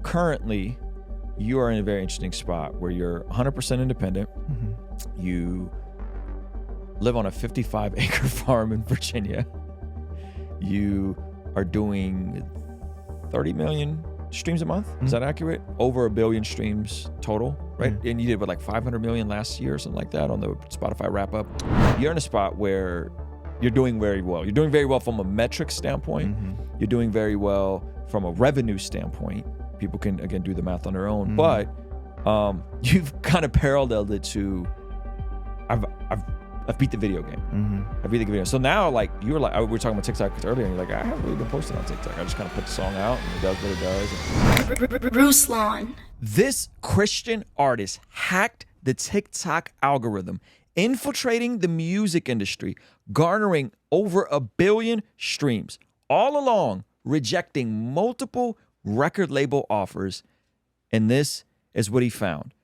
currently you are in a very interesting spot where you're 100% independent. You live on a 55-acre farm in Virginia. You are doing 30 million streams a month. Is that accurate? Over 1 billion streams total, right? And you did like 500 million last year or something like that on the Spotify wrap up. You're in a spot where you're doing very well. You're doing very well from a metric standpoint. You're doing very well from a revenue standpoint. People can, again, do the math on their own. But you've kind of paralleled it to, I've beat the video game. I beat the video. So now, like, you were like, we were talking about TikTok earlier, and you're like, I haven't really been posting on TikTok. I just kind of put the song out, and it does what it does. Ruslan. This Christian artist hacked the TikTok algorithm, infiltrating the music industry, garnering over 1 billion streams, all along rejecting multiple record label offers. And this is what he found.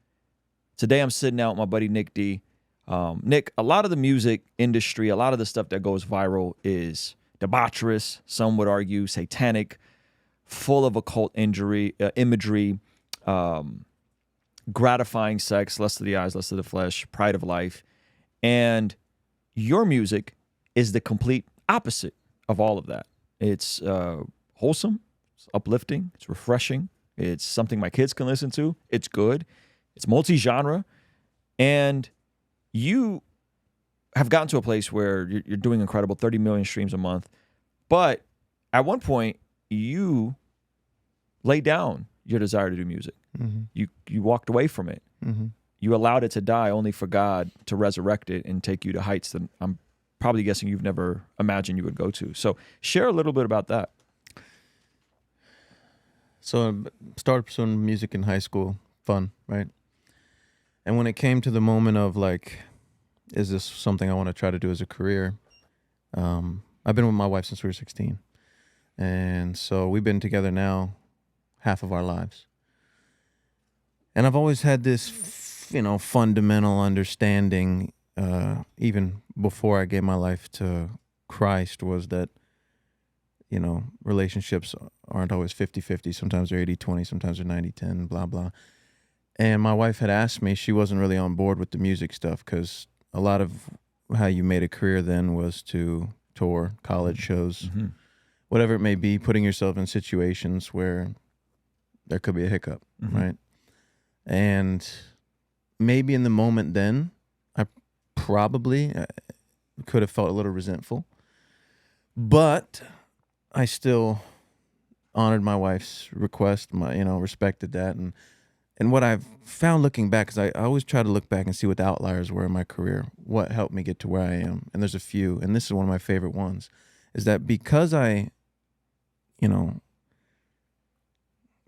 Today, I'm sitting out with my buddy Nick D. Nick, a lot of the music industry, a lot of the stuff that goes viral is debaucherous, some would argue satanic, full of occult imagery, gratifying sex, lust of the eyes, lust of the flesh, pride of life. And your music is the complete opposite of all of that. It's wholesome, it's uplifting, it's refreshing, it's something my kids can listen to, it's good, it's multi-genre, and you have gotten to a place where you're doing incredible, 30 million streams a month. But at one point, you laid down your desire to do music. You walked away from it. You allowed it to die only for God to resurrect it and take you to heights that I'm probably guessing you've never imagined you would go to. So share a little bit about that. So I started pursuing music in high school, fun, right? And when it came to the moment of like, is this something I want to try to do as a career? I've been with my wife since we were 16. And so we've been together now half of our lives. And I've always had this, fundamental understanding, even before I gave my life to Christ, was that, relationships aren't always 50-50. Sometimes they're 80-20, sometimes they're 90-10, blah, blah. And my wife had asked me, she wasn't really on board with the music stuff because a lot of how you made a career then was to tour, college shows, whatever it may be, putting yourself in situations where there could be a hiccup, right? And maybe in the moment then, I probably could have felt a little resentful, but I still honored my wife's request, respected that. And what I've found looking back, because I always try to look back and see what the outliers were in my career, what helped me get to where I am. And there's a few, and this is one of my favorite ones, is that because I,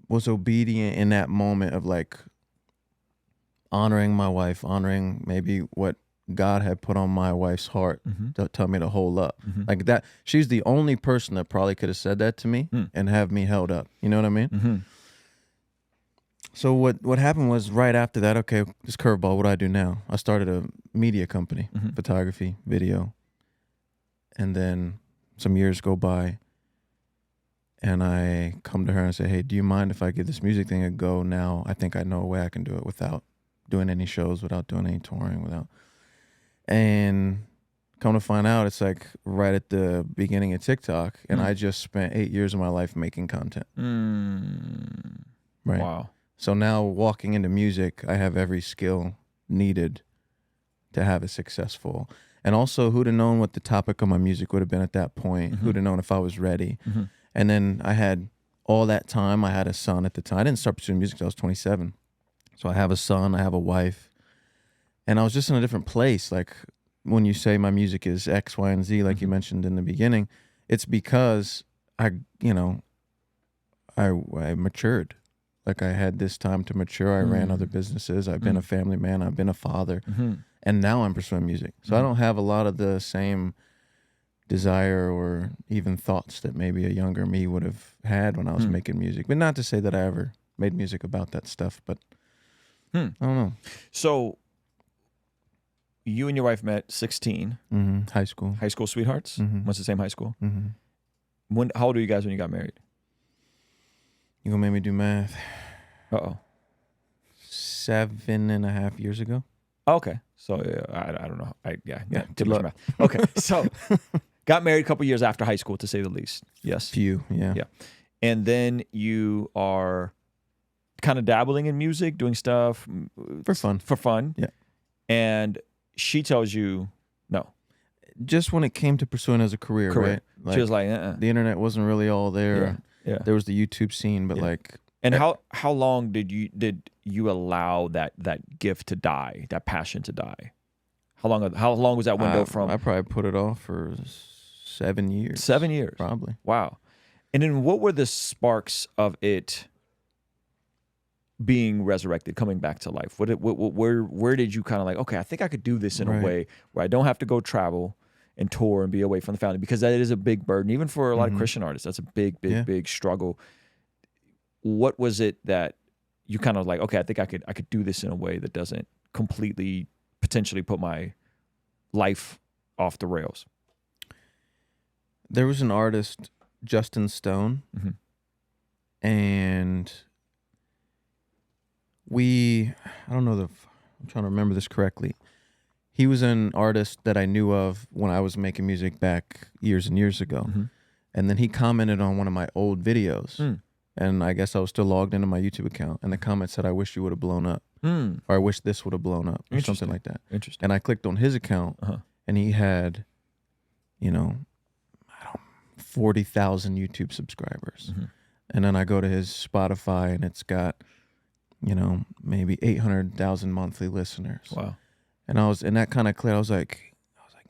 was obedient in that moment of like honoring my wife, honoring maybe what God had put on my wife's heart to tell me to hold up. Like that, she's the only person that probably could have said that to me and have me held up. You know what I mean? So what happened was right after that, okay, this curveball, what do I do now? I started a media company, photography, video. And then some years go by and I come to her and say, hey, do you mind if I give this music thing a go now? I think I know a way I can do it without doing any shows, without doing any touring, and come to find out, it's like right at the beginning of TikTok, and I just spent 8 years of my life making content. Right. Wow. So now walking into music, I have every skill needed to have a successful. And also, who'd have known what the topic of my music would have been at that point? Who'd have known if I was ready? And then I had all that time. I had a son at the time. I didn't start pursuing music until I was 27. So I have a son, I have a wife. And I was just in a different place. Like when you say my music is X, Y, and Z, like you mentioned in the beginning, it's because I matured. Like I had this time to mature. I ran other businesses. I've been a family man. I've been a father. And now I'm pursuing music. So I don't have a lot of the same desire or even thoughts that maybe a younger me would have had when I was making music. But not to say that I ever made music about that stuff, but I don't know. So you and your wife met 16. High school. High school sweethearts? Went to the same high school? How old were you guys when you got married? You gonna make me do math? Uh-oh. 7.5 years ago. Okay. So I don't know. Yeah, Too good much luck. math. Okay. So got married a couple years after high school, to say the least. Yes. Few, yeah. Yeah. And then you are kind of dabbling in music, doing stuff For fun. For fun. Yeah. And she tells you no. Just when it came to pursuing as a career, right? Like, she was like, the internet wasn't really all there. Yeah. There was the YouTube scene, but like. And how long did you allow that gift to die, that passion to die? How long was that window from? I probably put it off for 7 years. 7 years, probably. Wow. And then what were the sparks of it being resurrected, coming back to life? Where did you kind of like, okay, I think I could do this in a way where I don't have to go travel and tour and be away from the family, because that is a big burden, even for a lot of Christian artists. That's a big struggle. What was it that you kind of like, okay, I think I could do this in a way that doesn't completely potentially put my life off the rails? There was an artist, Justin Stone, and I don't know I'm trying to remember this correctly. He was an artist that I knew of when I was making music back years and years ago. And then he commented on one of my old videos. And I guess I was still logged into my YouTube account. And the comment said, "I wish you would have blown up." Or "I wish this would have blown up." Or something like that. Interesting. And I clicked on his account, and he had, 40,000 YouTube subscribers. And then I go to his Spotify, and it's got, maybe 800,000 monthly listeners. Wow. And that kind of clicked. I was like,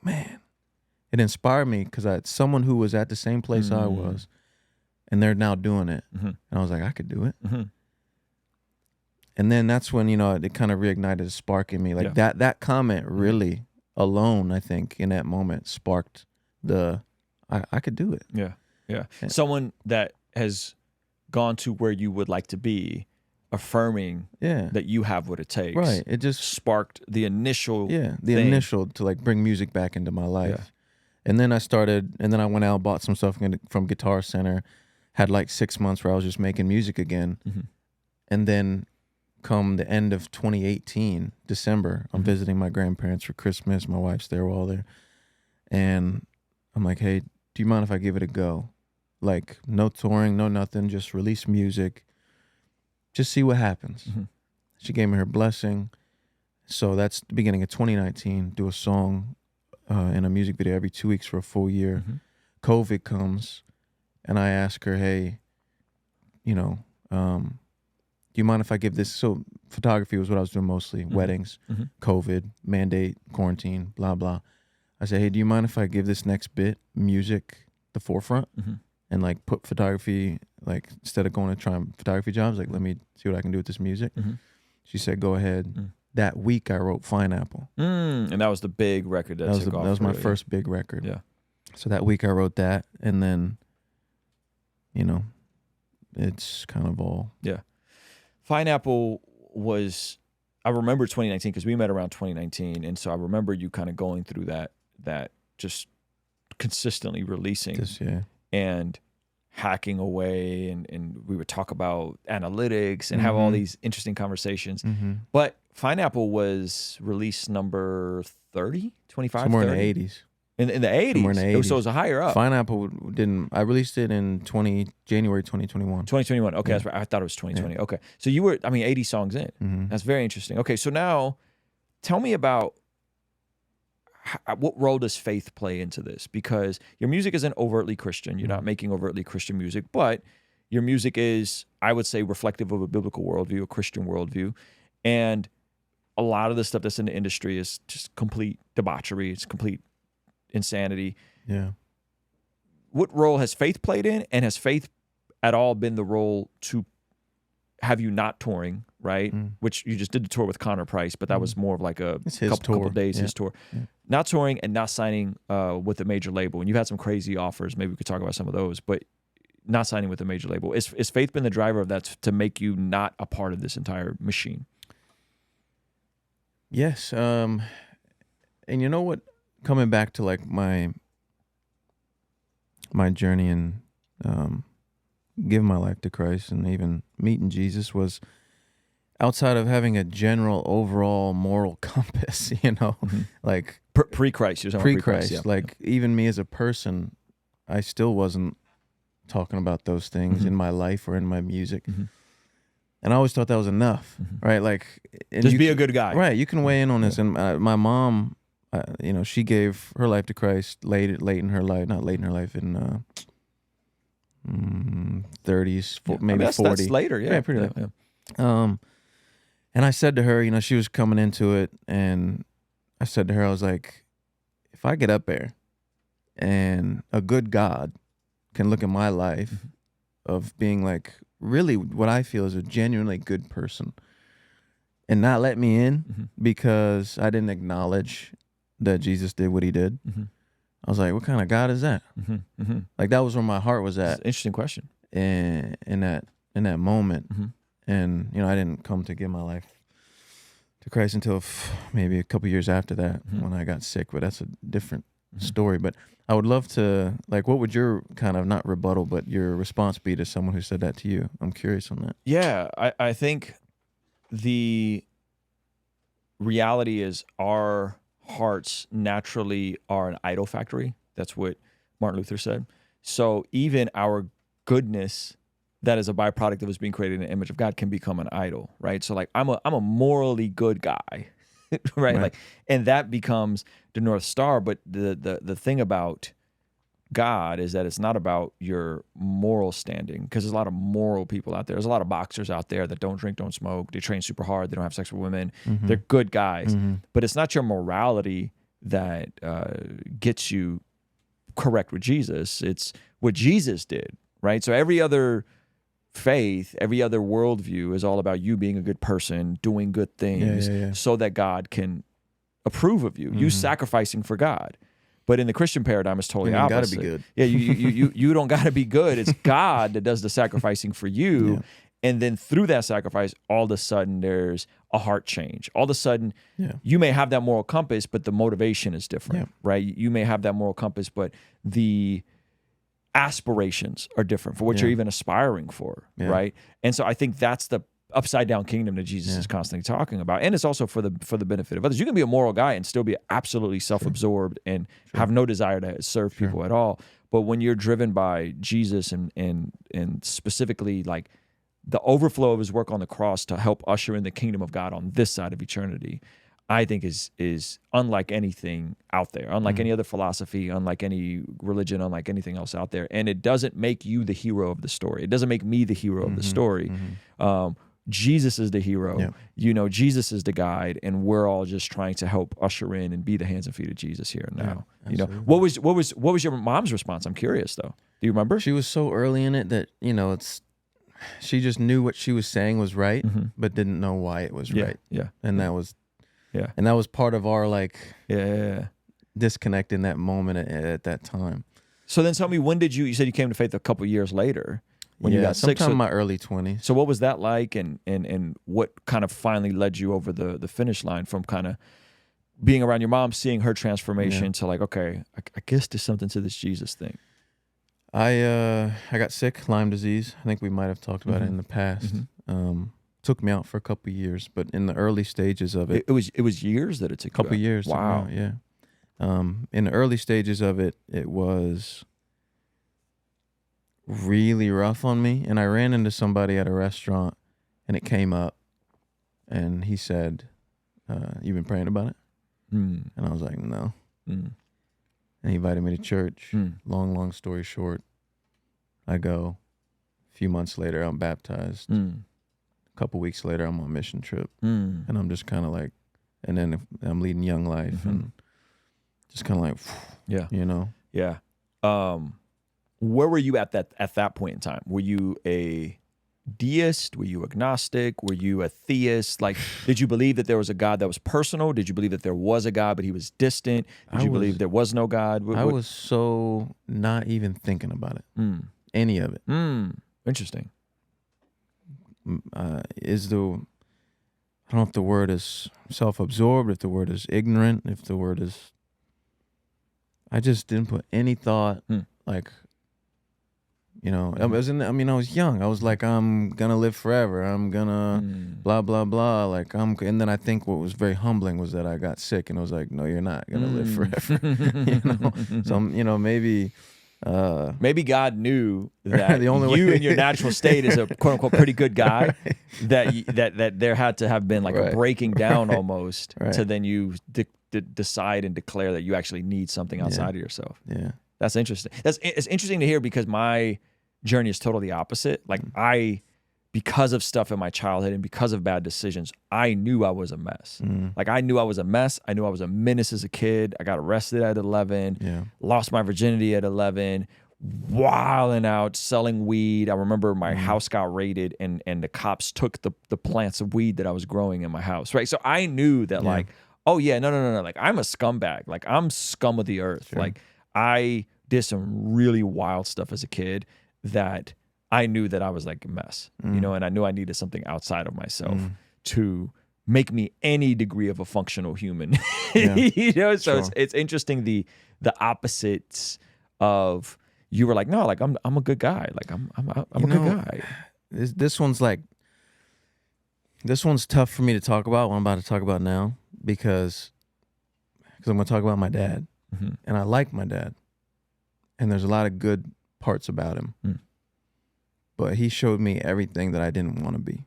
man, it inspired me, because someone who was at the same place I was, and they're now doing it. And I was like, I could do it. And then that's when, it kind of reignited a spark in me. Like that comment really alone, I think, in that moment sparked I could do it. Yeah. Someone that has gone to where you would like to be, affirming that you have what it takes. Right. It just sparked the initial initial to like bring music back into my life. And then I went out, bought some stuff from Guitar Center, had like 6 months where I was just making music again. And then come the end of 2018, December, I'm visiting my grandparents for Christmas. My wife's there, we're all there. And I'm like, hey, do you mind if I give it a go? Like, no touring, no nothing, just release music. Just see what happens. She gave me her blessing. So that's the beginning of 2019. Do a song in a music video every 2 weeks for a full year. COVID comes, and I ask her, hey, do you mind if I give this? So photography was what I was doing mostly. Weddings, COVID, mandate, quarantine, blah, blah. I said, hey, do you mind if I give this next bit, music, the forefront? And like put photography, like instead of going to try photography jobs, like let me see what I can do with this music. She said, go ahead. That week I wrote Pineapple. And that was the big record that took off. That was my first big record. Yeah. So that week I wrote that, and then, it's kind of all. Yeah. Pineapple was, I remember 2019 because we met around 2019. And so I remember you kind of going through that just consistently releasing. And hacking away, and we would talk about analytics and have all these interesting conversations. But Pineapple was release number 30, 25, somewhere 30? in the 80s. In the 80s? Somewhere in the 80s. So it was a higher up. Pineapple I released it in January 2021. 2021. Okay, that's right. I thought it was 2020. Yeah. Okay. So you were, 80 songs in. That's very interesting. Okay, so now tell me about what role does faith play into this? Because your music isn't overtly Christian. You're not making overtly Christian music, but your music is, I would say, reflective of a biblical worldview, a Christian worldview. And a lot of the stuff that's in the industry is just complete debauchery. It's complete insanity. Yeah. What role has faith played in? And has faith at all been the role to have you not touring, right? Which you just did the tour with Connor Price, but that was more of like a couple days, his tour. Not touring and not signing with a major label. And you've had some crazy offers. Maybe we could talk about some of those, but not signing with a major label. Is faith been the driver of that to make you not a part of this entire machine? Yes. And you know what? Coming back to like my journey and giving my life to Christ and even meeting Jesus was outside of having a general overall moral compass, like Pre-Christ, you're talking about pre-Christ, yeah. like even me as a person, I still wasn't talking about those things in my life or in my music. And I always thought that was enough, right? Like, and just be a good guy. Right. You can weigh in on this. And my mom, she gave her life to Christ late in her life, not late in her life, in 30s, maybe that's, 40. That's later, yeah. Pretty late. Yeah. And I said to her, she was coming into it, and I said to her, I was like, if I get up there and a good God can look at my life of being like really what I feel is a genuinely good person and not let me in because I didn't acknowledge that Jesus did what he did. I was like, what kind of God is that? Like, that was where my heart was at. That's an interesting question. In that moment. And, I didn't come to give my life to Christ until maybe a couple years after that when I got sick, but that's a different story. But I would love to, like, what would your kind of, not rebuttal, but your response be to someone who said that to you? I'm curious on that. Yeah, I think the reality is our hearts naturally are an idol factory. That's what Martin Luther said. So even our goodness that is a byproduct of us being created in the image of God can become an idol, right? So like I'm a morally good guy, right? Like, and that becomes the North Star. But the thing about God is that it's not about your moral standing, because there's a lot of moral people out there. There's a lot of boxers out there that don't drink, don't smoke, they train super hard, they don't have sex with women. They're good guys. But it's not your morality that gets you correct with Jesus. It's what Jesus did, right? So every other faith, every other worldview is all about you being a good person, doing good things so that God can approve of you. You sacrificing for God. But in the Christian paradigm, it's totally opposite. You gotta be good. Yeah, you don't gotta be good. It's God that does the sacrificing for you. Yeah. And then through that sacrifice, all of a sudden there's a heart change. All of a sudden, you may have that moral compass, but the motivation is different, right? You may have that moral compass, but the aspirations are different for what you're even aspiring for, right? And so I think that's the upside down kingdom that Jesus is constantly talking about. And it's also for the benefit of others. You can be a moral guy and still be absolutely self-absorbed and have no desire to serve people at all. But when you're driven by Jesus and specifically like the overflow of his work on the cross to help usher in the kingdom of God on this side of eternity, I think is unlike anything out there, unlike any other philosophy, unlike any religion, unlike anything else out there. And it doesn't make you the hero of the story. It doesn't make me the hero of the story. Jesus is the hero. Jesus is the guide, and we're all just trying to help usher in and be the hands and feet of Jesus here and now. What was your mom's response? I'm curious though. Do you remember? She was so early in it that she just knew what she was saying was right, but didn't know why it was right. And that was and that was part of our disconnect in that moment at that time. So then tell me, when did you said you came to faith a couple years later? When you got sick, sometime in my early 20s. So what was that like, and what kind of finally led you over the finish line from kind of being around your mom, seeing her transformation to like, okay, I guess there's something to this Jesus thing? I got sick, Lyme disease. I think we might have talked about it in the past. Took me out for a couple of years, but in the early stages of it, it was years that it took. A couple you out. Years. Wow. Yeah. In the early stages of it, it was really rough on me, and I ran into somebody at a restaurant, and it came up, and he said, "You've been praying about it?" And I was like, "No." And he invited me to church. Long story short, I go. A few months later, I'm baptized. A couple weeks later, I'm on mission trip, and I'm just kind of like, and then I'm leading Young Life, and just kind of like, Where were you at that point in time? Were you a deist? Were you agnostic? Were you a theist? Like, did you believe that there was a God that was personal? Did you believe that there was a God but he was distant? Did you believe there was no God? I was so not even thinking about it. Any of it. Interesting. I don't know if the word is self-absorbed, if the word is ignorant, if the word is, I just didn't put any thought, like, You know, I was I was young. I was like, I'm gonna live forever. I'm gonna blah blah blah. Like and then I think what was very humbling was that I got sick, and I was like, no, you're not gonna live forever. You know, so maybe. Maybe God knew that the only you way in your natural state is a quote unquote pretty good guy, right. that there had to have been like a breaking down almost to then you decide and declare that you actually need something outside of yourself. Yeah. That's interesting. It's interesting to hear because my journey is totally opposite. Like because of stuff in my childhood and because of bad decisions, I knew I was a mess. Like I knew I was a mess. I knew I was a menace as a kid. I got arrested at 11, lost my virginity at 11, wilding out, selling weed. I remember my house got raided and the cops took the plants of weed that I was growing in my house, right? So I knew that like, oh yeah, no. Like I'm a scumbag. Like I'm scum of the earth. Sure. Like I did some really wild stuff as a kid that I knew that I was like a mess, you know, and I knew I needed something outside of myself to make me any degree of a functional human, you know? So it's interesting the opposites of you were like, no, like I'm a good guy. Like I'm a good guy. This one's tough for me to talk about, what I'm about to talk about now, because I'm going to talk about my dad, and I like my dad, and there's a lot of good parts about him. But he showed me everything that I didn't want to be.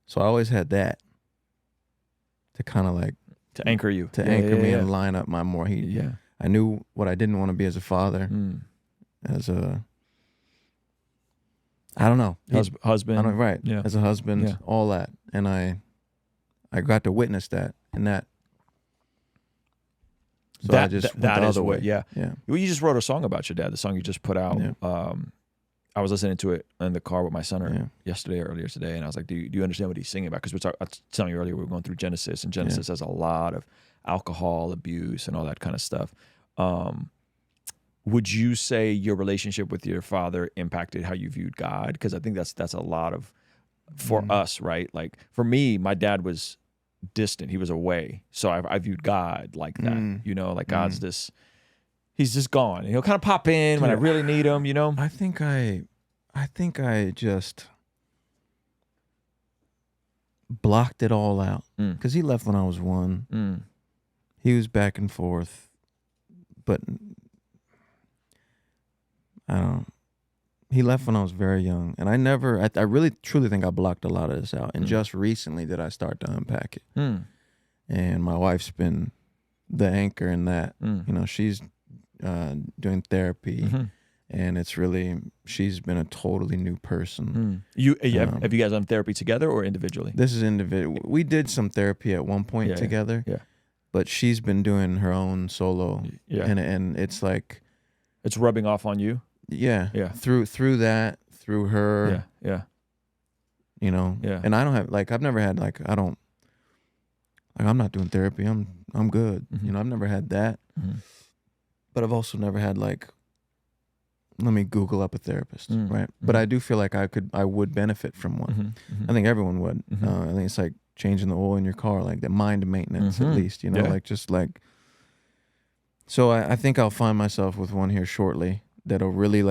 So I always had that to kind of like to anchor you, anchor me and line up my more. I knew what I didn't want to be as a father, as a, I don't know, husband, as a husband, all that, and I got to witness that, and that. So I just went the other way. Yeah. Well, you just wrote a song about your dad. The song you just put out. I was listening to it in the car with my son earlier today, and I was like, do you understand what he's singing about? Because I was telling you earlier, we were going through Genesis, and Genesis has a lot of alcohol abuse and all that kind of stuff. Would you say your relationship with your father impacted how you viewed God? Because I think that's a lot of, for us, right? Like for me, my dad was distant. He was away. So I viewed God like that, you know, like God's this, he's just gone. And he'll kind of pop in when I really need him, you know? I think I just blocked it all out because he left when I was 1. He was back and forth, but I don't know. He left when I was very young, and I really truly think I blocked a lot of this out. And just recently did I start to unpack it. And my wife's been the anchor in that. You know, she's doing therapy, and it's really, she's been a totally new person. Have you guys done therapy together or individually? This is individual. We did some therapy at one point together, but she's been doing her own solo, and it's like it's rubbing off on you. Through that, through her, you know, and I don't have I've never had I'm not doing therapy. I'm good. You know, I've never had that. But I've also never had let me Google up a therapist, right? But I do feel like I would benefit from one. I think everyone would. I think it's like changing the oil in your car, like the mind maintenance at least, you know, so I think I'll find myself with one here shortly that'll really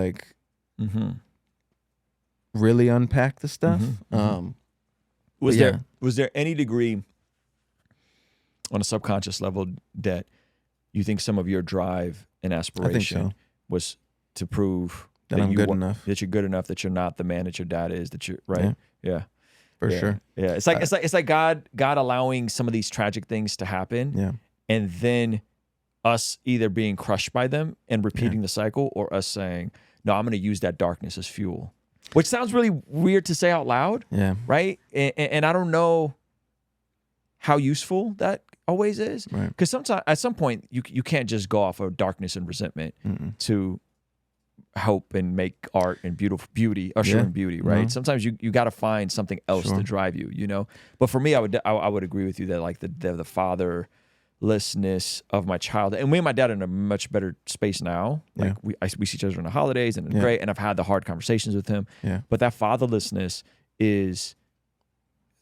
really unpack the stuff. Was there any degree on a subconscious level that you think some of your drive and aspiration was to prove that I'm good enough, that you're good enough, that you're not the man that your dad is, that you're right? For sure. It's like God allowing some of these tragic things to happen, and then us either being crushed by them and repeating the cycle, or us saying, no, I'm going to use that darkness as fuel, which sounds really weird to say out loud, right? And I don't know how useful that always is, because sometimes at some point you can't just go off of darkness and resentment to hope and make art and beauty, ushering beauty, right? Sometimes you got to find something else to drive you, you know. But for me, I would agree with you that like the fatherlessness of my childhood, and me and my dad are in a much better space now. Like we see each other on the holidays, and it's great. And I've had the hard conversations with him. But that fatherlessness is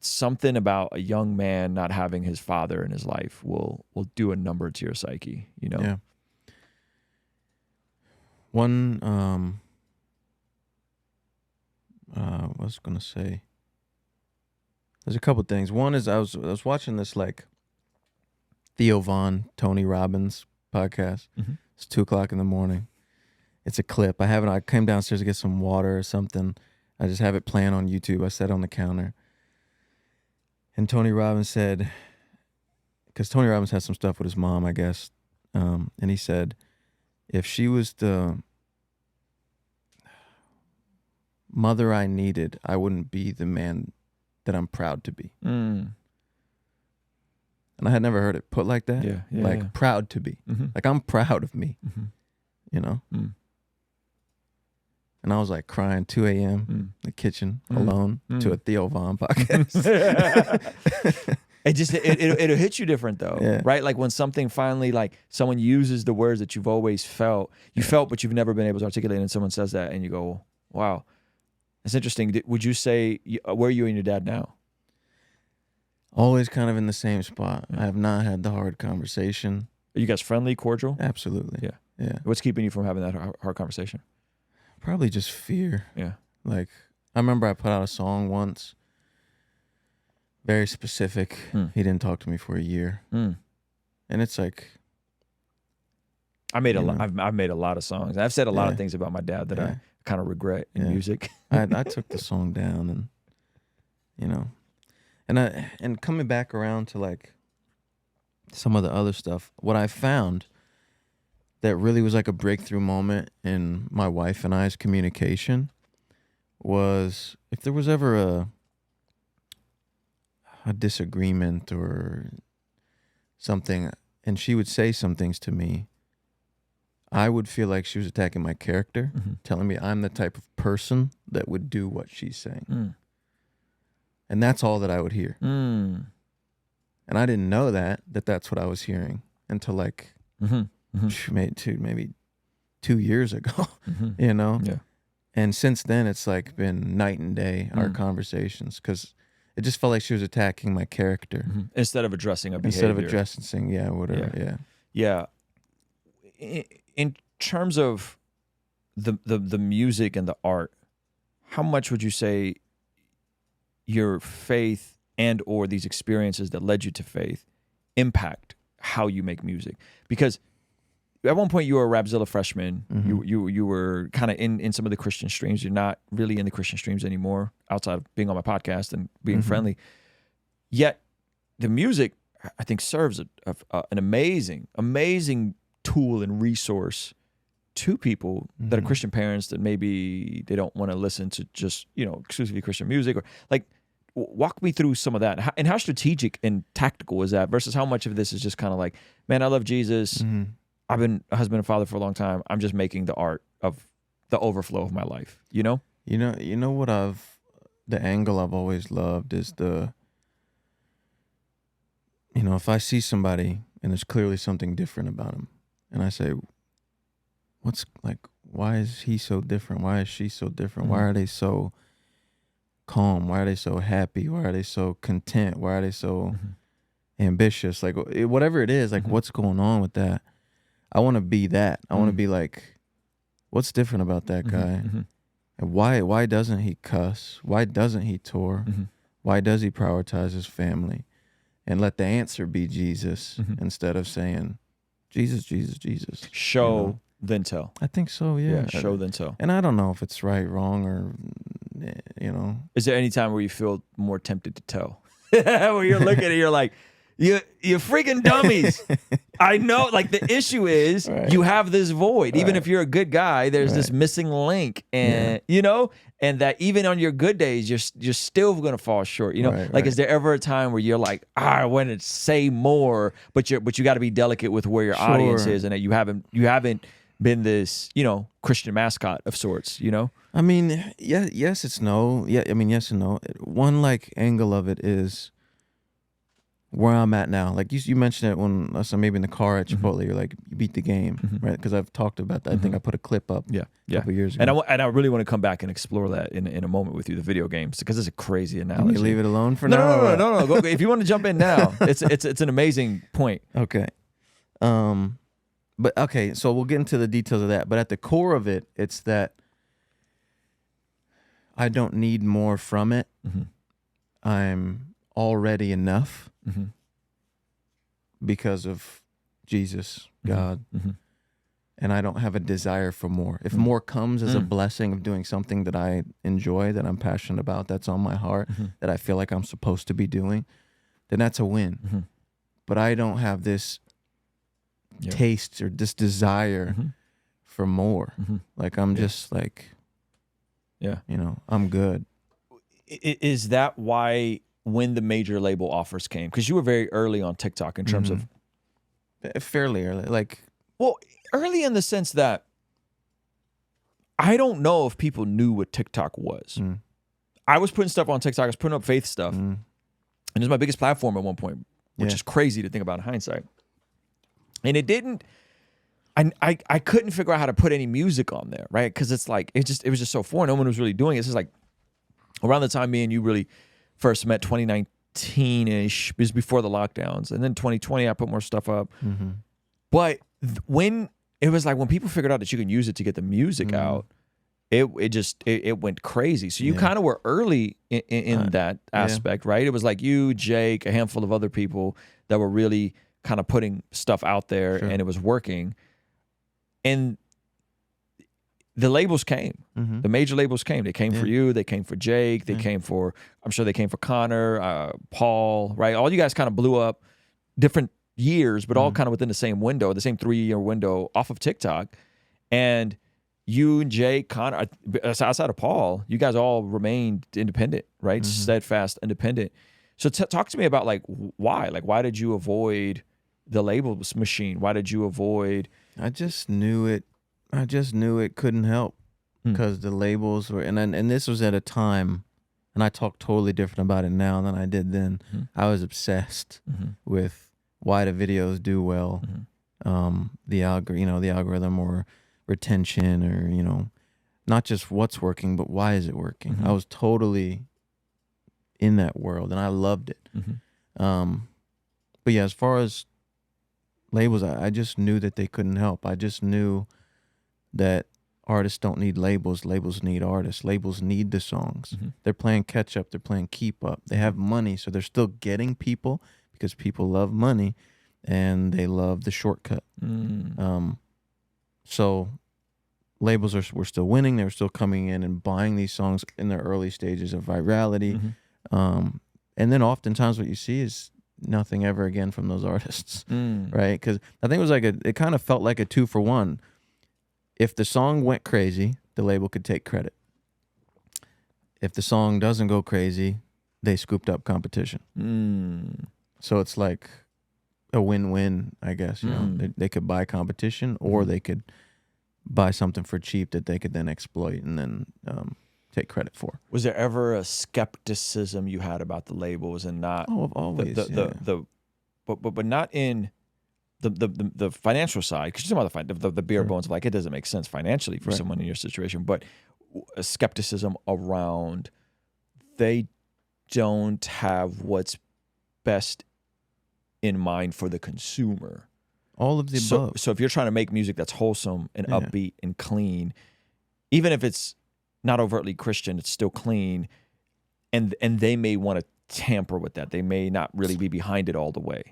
something about a young man not having his father in his life will do a number to your psyche, you know. One what was I gonna say? There's a couple things. One is I was watching this like Theo Von, Tony Robbins podcast. Mhm. It's 2:00 in the morning. It's a clip. I came downstairs to get some water or something. I just have it playing on YouTube. I sat on the counter. And Tony Robbins said, because Tony Robbins had some stuff with his mom, I guess. And he said, if she was the mother I needed, I wouldn't be the man that I'm proud to be. Mm. And I had never heard it put like that. Yeah, yeah, like yeah. proud to be. Mhm. Like I'm proud of me, Mhm. you know? Mm. And I was like crying 2 a.m. Mm. in the kitchen Mm. alone to Mm. a Theo Von podcast. It just it'll hit you different though, Yeah. right? Like when something finally, like someone uses the words that you've always felt, but you've never been able to articulate, and someone says that, and you go, "Wow, that's interesting." Would you say where are you and your dad now? Always kind of in the same spot. Yeah. I have not had the hard conversation. Are you guys friendly, cordial? Absolutely. Yeah. Yeah. What's keeping you from having that hard conversation? Probably just fear. Yeah. Like I remember I put out a song once, very specific. Mm. He didn't talk to me for a year. Mm. And it's like, I've made You know. I've made a lot of songs. I've said a lot of Yeah. things about my dad that Yeah. I kind of regret in Yeah. music. I took the song down, and you know, and coming back around to like some of the other stuff, what I found that really was like a breakthrough moment in my wife and I's communication was if there was ever a disagreement or something, and she would say some things to me, I would feel like she was attacking my character, Mhm. telling me I'm the type of person that would do what she's saying. Mm. And that's all that I would hear. Mm. And I didn't know that's what I was hearing until like Mhm. Mhm. maybe 2 years ago, Mhm. you know? Yeah. And since then, it's like been night and day, our Mm. conversations, because it just felt like she was attacking my character Mhm. Instead of addressing a behavior. instead of addressing, yeah, whatever, yeah. Yeah. In terms of the music and the art, how much would you say your faith and or these experiences that led you to faith impact how you make music? Because at one point you were a Rapzilla freshman. Mhm. You were kind of in some of the Christian streams. You're not really in the Christian streams anymore outside of being on my podcast and being Mhm. friendly. Yet the music, I think, serves an amazing tool and resource to people that are Mhm. Christian parents that maybe they don't want to listen to just, exclusively Christian music, or like walk me through some of that. And how strategic and tactical is that versus how much of this is just kind of like, man, I love Jesus. Mhm. I've been a husband and father for a long time. I'm just making the art of the overflow of my life, you know? You know what the angle I've always loved is if I see somebody and there's clearly something different about them, and I say, why is he so different? Why is she so different? Why Mhm. are they so calm? Why are they so happy? Why are they so content? Why are they so Mhm. ambitious? Like whatever it is, like Mhm. what's going on with that? I want to be that. I want to Mhm. be like, what's different about that guy? Mhm. And why doesn't he cuss? Why doesn't he tour? Mhm. Why does he prioritize his family? And let the answer be Jesus Mhm. instead of saying Jesus, Jesus, Jesus. Show, You know? then tell. I think so, yeah. Show, then tell. And I don't know if it's right, wrong, or Is there any time where you feel more tempted to tell? Where you're looking at it, you're like, you freaking dummies. I know, like the issue is Right. you have this void. Even Right. if you're a good guy, there's this Right. missing link. And and that even on your good days, you're still gonna fall short. Right, like right. is there ever a time where you're like, I want to say more, but you got to be delicate with where your audience Sure. is, and that you haven't been this, Christian mascot of sorts, I mean, yes, it's no. Yeah, I mean, yes and no. One like angle of it is where I'm at now. Like you mentioned it when so maybe in the car at Chipotle, you're like, you beat the game, Mhm. right? Because I've talked about that. I think I put a clip up Yeah. a couple years And ago. I really want to come back and explore that in a moment with you, the video games, because it's a crazy Can analogy. you leave it alone for No, now? or what? no. Go, if you want to jump in now, it's an amazing point. Okay. But okay, so we'll get into the details of that. But at the core of it, it's that I don't need more from it. Mm-hmm. I'm already enough Mm-hmm. because of Jesus, God. Mm-hmm. And I don't have a desire for more. If more comes as a blessing of doing something that I enjoy, that I'm passionate about, that's on my heart, that I feel like I'm supposed to be doing, then that's a win. Mm-hmm. But I don't have this taste or this desire for more. Like I'm just like, I'm good. Is that why when the major label offers came, because you were very early on TikTok in terms of fairly early, like, well, early in the sense that I don't know if people knew what TikTok was. I was putting stuff on TikTok. I was putting up faith stuff, and it was my biggest platform at one point, which is crazy to think about in hindsight. And it didn't. I couldn't figure out how to put any music on there, right? Because it's like it was just so foreign. No one was really doing it. It's just like around the time me and you really first met, 2019-ish, it was before the lockdowns, and then 2020 I put more stuff up. But when it was like when people figured out that you can use it to get the music out, it went crazy. So you kind of were early in that aspect, right? It was like you, Jake, a handful of other people that were really kind of putting stuff out there, and it was working. And the labels came. The major labels came. They came for you. They came for Jake. They came for, I'm sure they came for Connor, Paul, right? All you guys kind of blew up different years, but all kind of within the same window, the same 3-year window off of TikTok. And you and Jake, Connor, outside of Paul, you guys all remained independent, right? Steadfast, independent. So talk to me about like why? Like why did you avoid the labels machine? Why did you avoid? I just knew it couldn't help because the labels were, and this was at a time, and I talk totally different about it now than I did then. I was obsessed with why do videos do well, the algorithm or retention, or not just what's working, but why is it working? I was totally in that world, and I loved it. But yeah, as far as labels, I just knew that they couldn't help. I just knew that artists don't need labels. Labels need artists. Labels need the songs. They're playing catch up. They're playing keep up. They have money, so they're still getting people because people love money and they love the shortcut. So labels were still winning. They were still coming in and buying these songs in their early stages of virality. And then oftentimes what you see is nothing ever again from those artists, right? Because I think it kind of felt like a 2-for-1. If the song went crazy, the label could take credit. If the song doesn't go crazy, they scooped up competition. So it's like a win-win, I guess. They could buy competition, or they could buy something for cheap that they could then exploit and then take credit for. Was there ever a skepticism you had about the labels and not? Oh, always. But not in the financial side, because you're talking about the bare bones of like it doesn't make sense financially for someone in your situation, but a skepticism around they don't have what's best in mind for the consumer. All of the above. So if you're trying to make music that's wholesome and upbeat and clean, even if it's not overtly Christian, it's still clean, and they may want to tamper with that. They may not really be behind it all the way,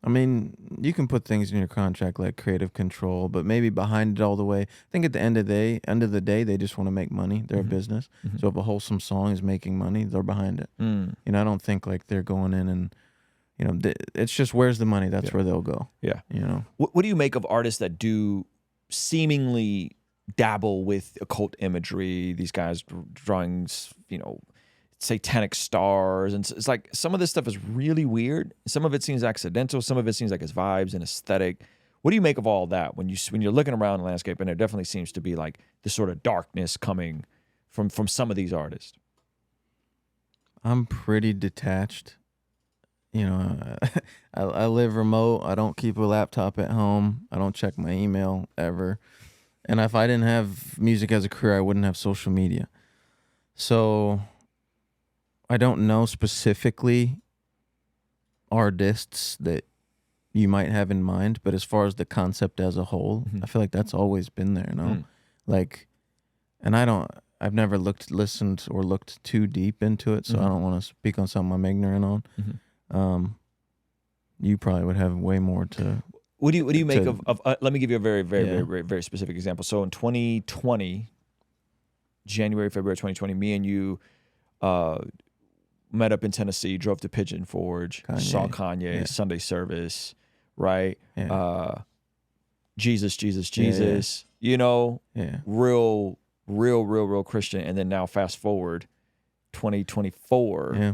I mean, you can put things in your contract like creative control, but maybe behind it all the way. I think at the end of the day, they just want to make money. They're a business. So if a wholesome song is making money, they're behind it. I don't think like they're going in and, it's just where's the money? That's where they'll go. Yeah. What do you make of artists that do seemingly dabble with occult imagery? These guys drawing, satanic stars, and it's like some of this stuff is really weird. Some of it seems accidental. Some of it seems like it's vibes and aesthetic. What do you make of all that when you're looking around the landscape, and there definitely seems to be like this sort of darkness coming from some of these artists? I'm pretty detached. I live remote. I don't keep a laptop at home. I don't check my email ever. And if I didn't have music as a career, I wouldn't have social media. So I don't know specifically artists that you might have in mind, but as far as the concept as a whole, I feel like that's always been there, Like, and I don't, I've never listened or looked too deep into it, so I don't want to speak on something I'm ignorant on. You probably would have way more to. What do you make of let me give you a very, very, Yeah. very, very, very specific example. So in 2020, January, February 2020, me and you met up in Tennessee, drove to Pigeon Forge, saw Kanye, Sunday service, right? Yeah. Jesus, Yeah. you know, Yeah. real Christian. And then now fast forward 2024. Yeah.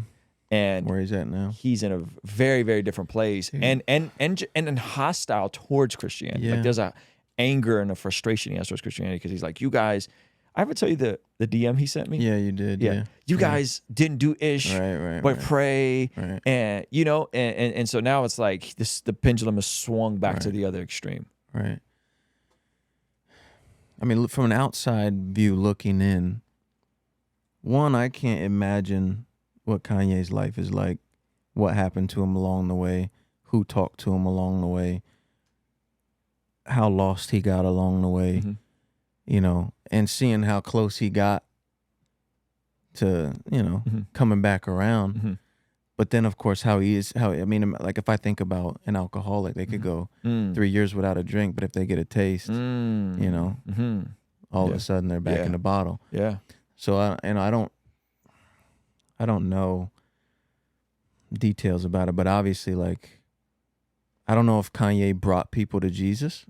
And where he's at now, he's in a very, very different place, and hostile towards Christianity. Like there's a anger and a frustration he has towards Christianity because he's like, you guys, I ever tell you the DM he sent me? Yeah, you did. Yeah. You guys didn't do ish, but pray, and you know, and so now it's like the pendulum has swung back to the other extreme. Right. I mean, from an outside view looking in, one, I can't imagine what Kanye's life is like, what happened to him along the way, who talked to him along the way, how lost he got along the way, you know, and seeing how close he got to, you know, coming back around. But then, of course, I mean, like if I think about an alcoholic, they could go 3 years without a drink, but if they get a taste, you know, all of a sudden they're back in the bottle. Yeah. So I don't know details about it, but obviously, like, I don't know if Kanye brought people to Jesus,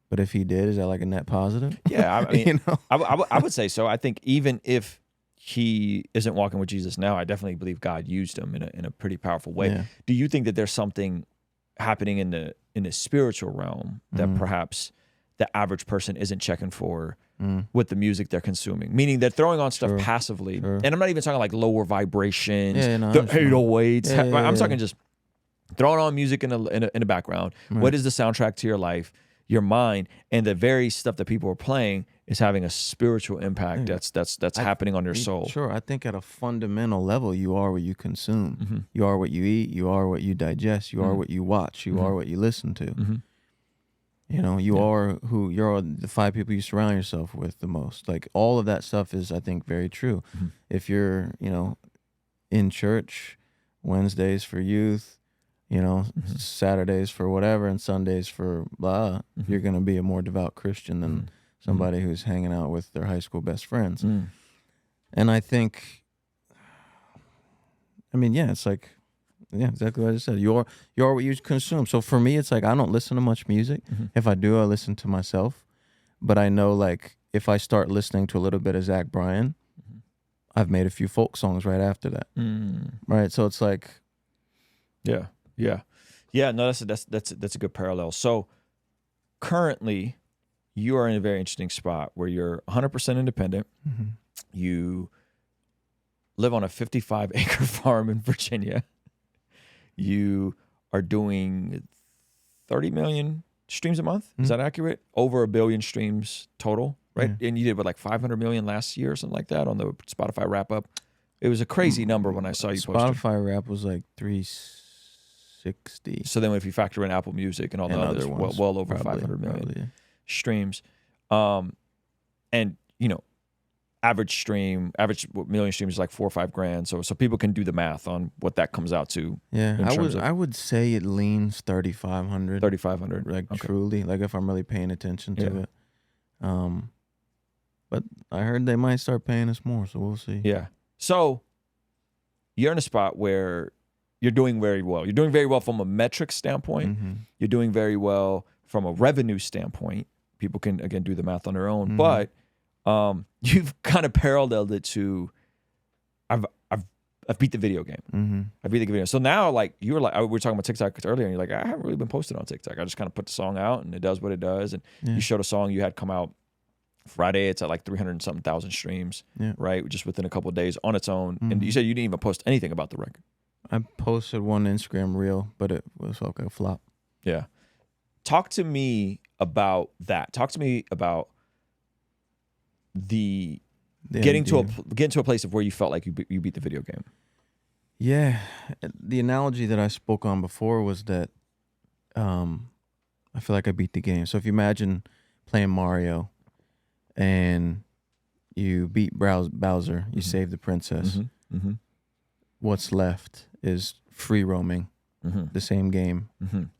but if he did, is that like a net positive? Yeah, I mean, you know? I would say so. I think even if he isn't walking with Jesus now, I definitely believe God used him in a pretty powerful way. Yeah. Do you think that there's something happening in the spiritual realm that perhaps the average person isn't checking for with the music they're consuming? Meaning they're throwing on stuff passively. And I'm not even talking like lower vibrations, the 808s. I'm talking just throwing on music in the background. What is the soundtrack to your life, your mind, and the very stuff that people are playing is having a spiritual impact that's happening on your soul. Sure. I think at a fundamental level, you are what you consume. You are what you eat. You are what you digest. You are what you watch. You are what you listen to. You know, you're the 5 people you surround yourself with the most. Like all of that stuff is, I think, very true. If you're, you know, in church, Wednesdays for youth, you know, Saturdays for whatever, and Sundays for blah, you're going to be a more devout Christian than somebody who's hanging out with their high school best friends. And I think, I mean, yeah, it's like, yeah, exactly what I just said. You're what you consume. So for me, it's like I don't listen to much music. If I do, I listen to myself. But I know, like, if I start listening to a little bit of Zach Bryan, I've made a few folk songs right after that. Right. So it's like, yeah. No, that's a good parallel. So currently, you are in a very interesting spot where you're 100% independent. You live on a 55-acre farm in Virginia. You are doing 30 million streams a month. Is that accurate? Over 1 billion streams total, right? And you did like 500 million last year or something like that on the Spotify wrap up. It was a crazy number when I saw you post it. Spotify rap was like 360. So then if you factor in Apple Music and all the others, ones, well over probably, 500 million probably, streams. And, you know, average million streams is like $4 or $5 grand. So people can do the math on what that comes out to. Yeah, I would say it leans 3,500. 3,500. Like truly, like if I'm really paying attention to it. But I heard they might start paying us more, so we'll see. Yeah. So you're in a spot where you're doing very well. You're doing very well from a metric standpoint. You're doing very well from a revenue standpoint. People can, again, do the math on their own. But you've kind of paralleled it to I've beat the video game. I beat the video. So now, like, you were like, we were talking about TikTok earlier, and you're like, I haven't really been posted on TikTok. I just kind of put the song out, and it does what it does. And you showed a song you had come out Friday. It's at like 300 and something thousand streams, right? Just within a couple of days on its own. And you said you didn't even post anything about the record. I posted one Instagram reel, but it was like a flop. Yeah. Talk to me about that. Talk to me about getting to a place of where you felt like you beat the video game. Yeah, the analogy that I spoke on before was that I feel like I beat the game. So if you imagine playing Mario and You beat Bowser. You save the princess. What's left is free roaming the same game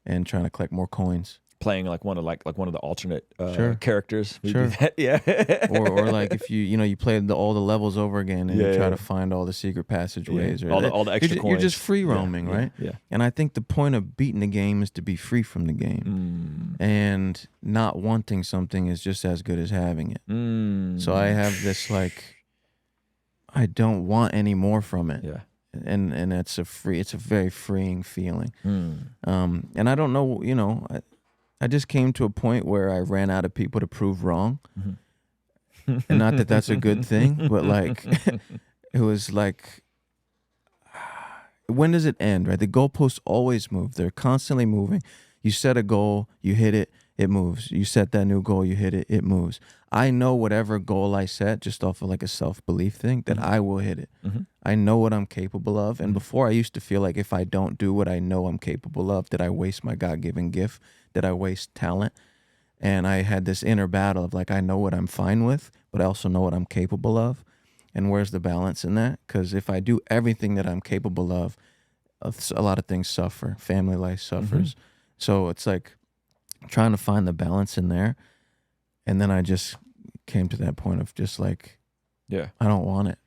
and trying to collect more coins. Playing like one of the alternate Sure. characters. We Sure. do that. Yeah. or like if you play all the levels over again and you try to find all the secret passageways or all the extra coins. You're just free roaming, right? Yeah. And I think the point of beating the game is to be free from the game. And not wanting something is just as good as having it. So I have this I don't want any more from it. Yeah. And it's a very freeing feeling. And I don't know, I just came to a point where I ran out of people to prove wrong. And not that that's a good thing, but it was when does it end, right? The goalposts always move. They're constantly moving. You set a goal, you hit it, it moves. You set that new goal, you hit it, it moves. I know whatever goal I set, just off of a self-belief thing, that I will hit it. I know what I'm capable of. And before I used to feel like if I don't do what I know I'm capable of, that I waste my God-given gift, that I waste talent. And I had this inner battle of I know what I'm fine with, but I also know what I'm capable of. And where's the balance in that? Because if I do everything that I'm capable of, a lot of things suffer. Family life suffers. So it's trying to find the balance in there. And then I just came to that point of just I don't want it,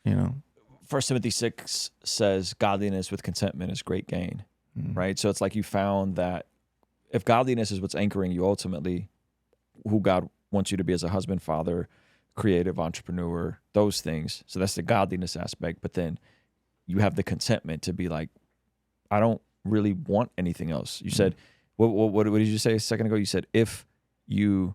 1 Timothy 6 says godliness with contentment is great gain, right? So it's you found that if godliness is what's anchoring you ultimately, who God wants you to be as a husband, father, creative, entrepreneur, those things. So that's the godliness aspect. But then you have the contentment to be I don't really want anything else. You said, what did you say a second ago? You said, if you,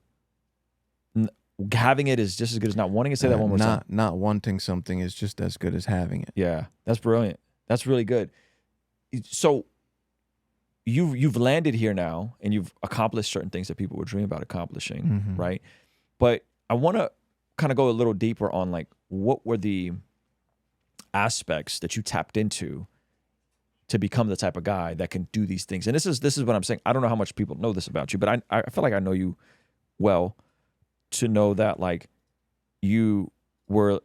having it is just as good as not wanting it. Say that one more time. Not wanting something is just as good as having it. Yeah, that's brilliant. That's really good. So you've landed here now and you've accomplished certain things that people would dream about accomplishing, right? But I want to kind of go a little deeper on what were the aspects that you tapped into to become the type of guy that can do these things. And this is what I'm saying. I don't know how much people know this about you, but I feel like I know you well to know that you were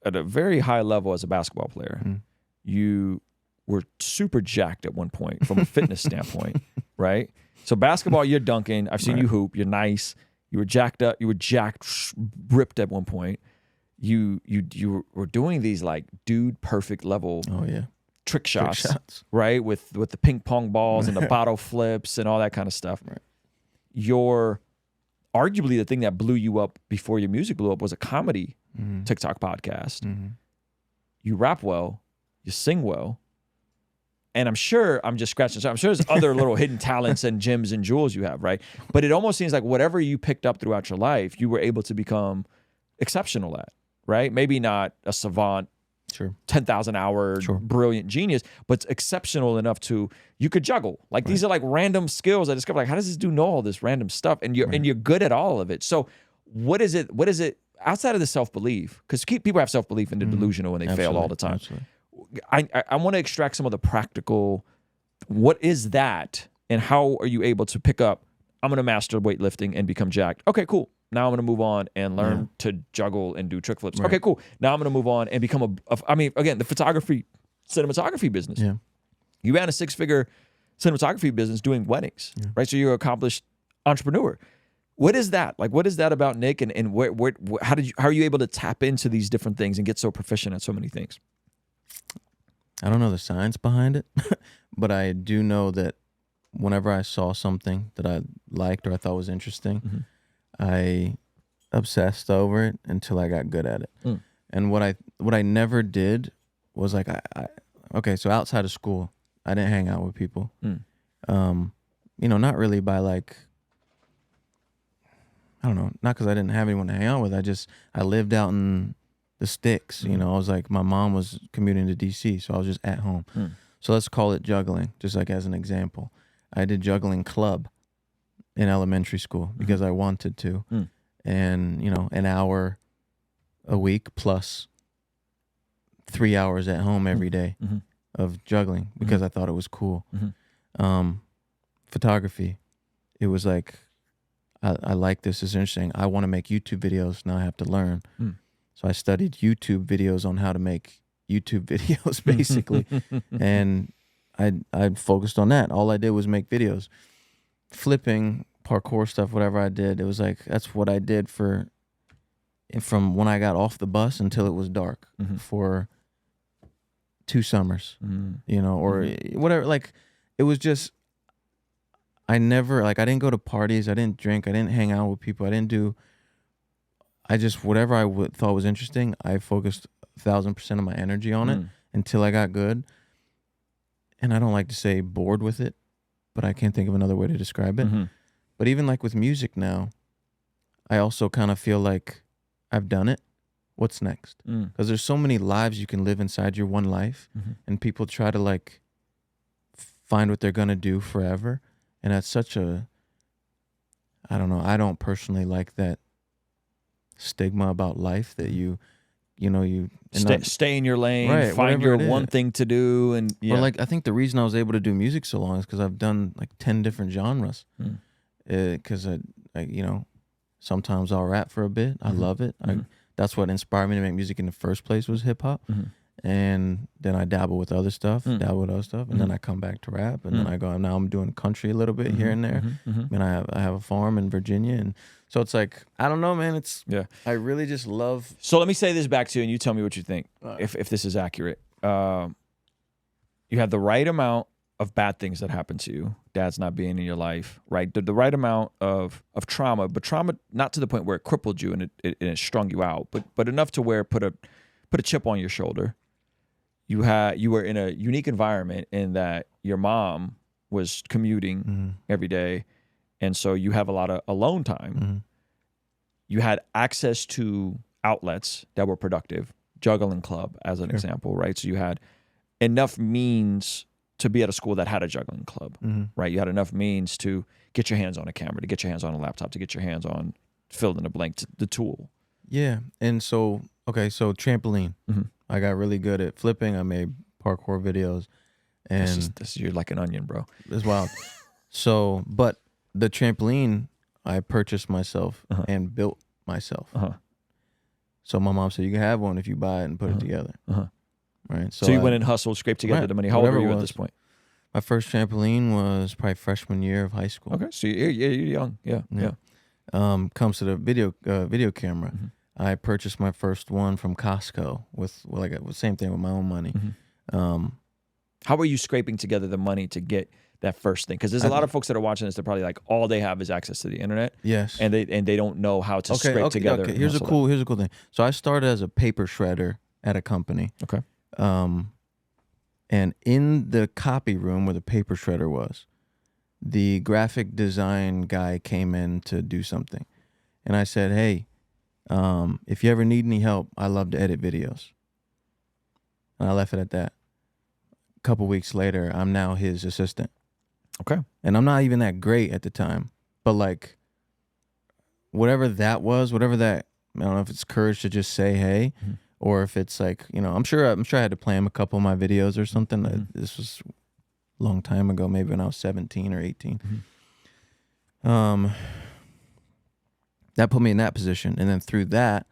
at a very high level as a basketball player. You were super jacked at one point from a fitness standpoint, right? So basketball, you're dunking. I've seen you hoop. You're nice. You were jacked up. You were ripped at one point. You were doing these dude perfect level trick shots, right? With the ping pong balls and the bottle flips and all that kind of stuff. Right. Your arguably the thing that blew you up before your music blew up was a comedy TikTok podcast. You rap well, you sing well. And I'm sure I'm just scratching. So I'm sure there's other little hidden talents and gems and jewels you have, right? But it almost seems like whatever you picked up throughout your life, you were able to become exceptional at, right? Maybe not a savant, 10,000 hour brilliant genius, but exceptional enough to you could juggle. These are random skills I discovered. How does this dude know all this random stuff? And you're good at all of it. So what is it outside of the self-belief? Because people have self-belief and they're delusional and they fail all the time. Absolutely. I want to extract some of the practical, what is that and how are you able to pick up, I'm going to master weightlifting and become jacked. Okay, cool. Now I'm going to move on and learn to juggle and do trick flips. Right. Okay, cool. Now I'm going to move on and become again, the cinematography business. Yeah. You ran a 6-figure cinematography business doing weddings, right? So you're an accomplished entrepreneur. What is that? What is that about Nick and how are you able to tap into these different things and get so proficient at so many things? I don't know the science behind it, but I do know that whenever I saw something that I liked or I thought was interesting, I obsessed over it until I got good at it. And what I never did was okay, so outside of school, I didn't hang out with people. Not really by I don't know, not because I didn't have anyone to hang out with. I lived out in the sticks, I was my mom was commuting to DC, so I was just at home. So let's call it juggling, just as an example. I did juggling club in elementary school because I wanted to. And, an hour a week plus 3 hours at home every day of juggling because I thought it was cool. Photography, it was I like this, it's interesting. I want to make YouTube videos, now I have to learn. So I studied YouTube videos on how to make YouTube videos, basically. And I focused on that. All I did was make videos. Flipping, parkour stuff, whatever I did, it was like, that's what I did from when I got off the bus until it was dark for 2 summers, you know, or whatever. Like, it was just, I didn't go to parties. I didn't drink. I didn't hang out with people. I just, whatever I thought was interesting, I focused 1,000% of my energy on it until I got good. And I don't like to say bored with it, but I can't think of another way to describe it. But even like with music now, I also kind of feel like I've done it. What's next? Because there's so many lives you can live inside your one life, and people try to like find what they're going to do forever. And that's such a, I don't know, I don't personally like that stigma about life that you stay in your lane, right, find your one thing to do. And or like, I think the reason I was able to do music so long is because I've done like 10 different genres. Because I, you know, sometimes I'll rap for a bit. I love it. That's what inspired me to make music in the first place, was hip hop. And then I dabble with other stuff, and then I come back to rap, and then I go, now I'm doing country a little bit here and there. And I have a farm in Virginia, and so it's like, I don't know, man. I really just love. So let me say this back to you, and you tell me what you think, if this is accurate. You have the right amount of bad things that happen to you, dad's not being in your life, right? The right amount of trauma, but trauma not to the point where it crippled you and it strung you out, but enough to where it put a chip on your shoulder. You were in a unique environment in that your mom was commuting every day, and so you have a lot of alone time. You had access to outlets that were productive, juggling club as an example, right? So you had enough means to be at a school that had a juggling club, right? You had enough means to get your hands on a camera, to get your hands on a laptop, to get your hands on fill in the blank, the tool. Yeah, and so trampoline. I got really good at flipping. I made parkour videos, and you're like an onion, bro. It's wild. So, but the trampoline I purchased myself and built myself. So my mom said, you can have one if you buy it and put it together. Right. So you went and hustled, scraped together the money. How old were you at this point? My first trampoline was probably freshman year of high school. Okay, so you're young. Yeah. Comes to the video camera. I purchased my first one from Costco with the same thing with my own money. How were you scraping together the money to get that first thing? Because there's a lot of folks that are watching this. They're probably like, all they have is access to the internet. Yes, and they don't know how to scrape together. Okay. Here's a cool thing. So I started as a paper shredder at a company. Okay. And in the copy room where the paper shredder was, the graphic design guy came in to do something, and I said, hey, if you ever need any help, I love to edit videos. And I left it at that. A couple weeks later, I'm now his assistant. Okay. And I'm not even that great at the time, but like whatever that was, I don't know if it's courage to just say, hey, or if it's like, you know, I'm sure I had to play him a couple of my videos or something. This was a long time ago, maybe when I was 17 or 18. That put me in that position. And then through that,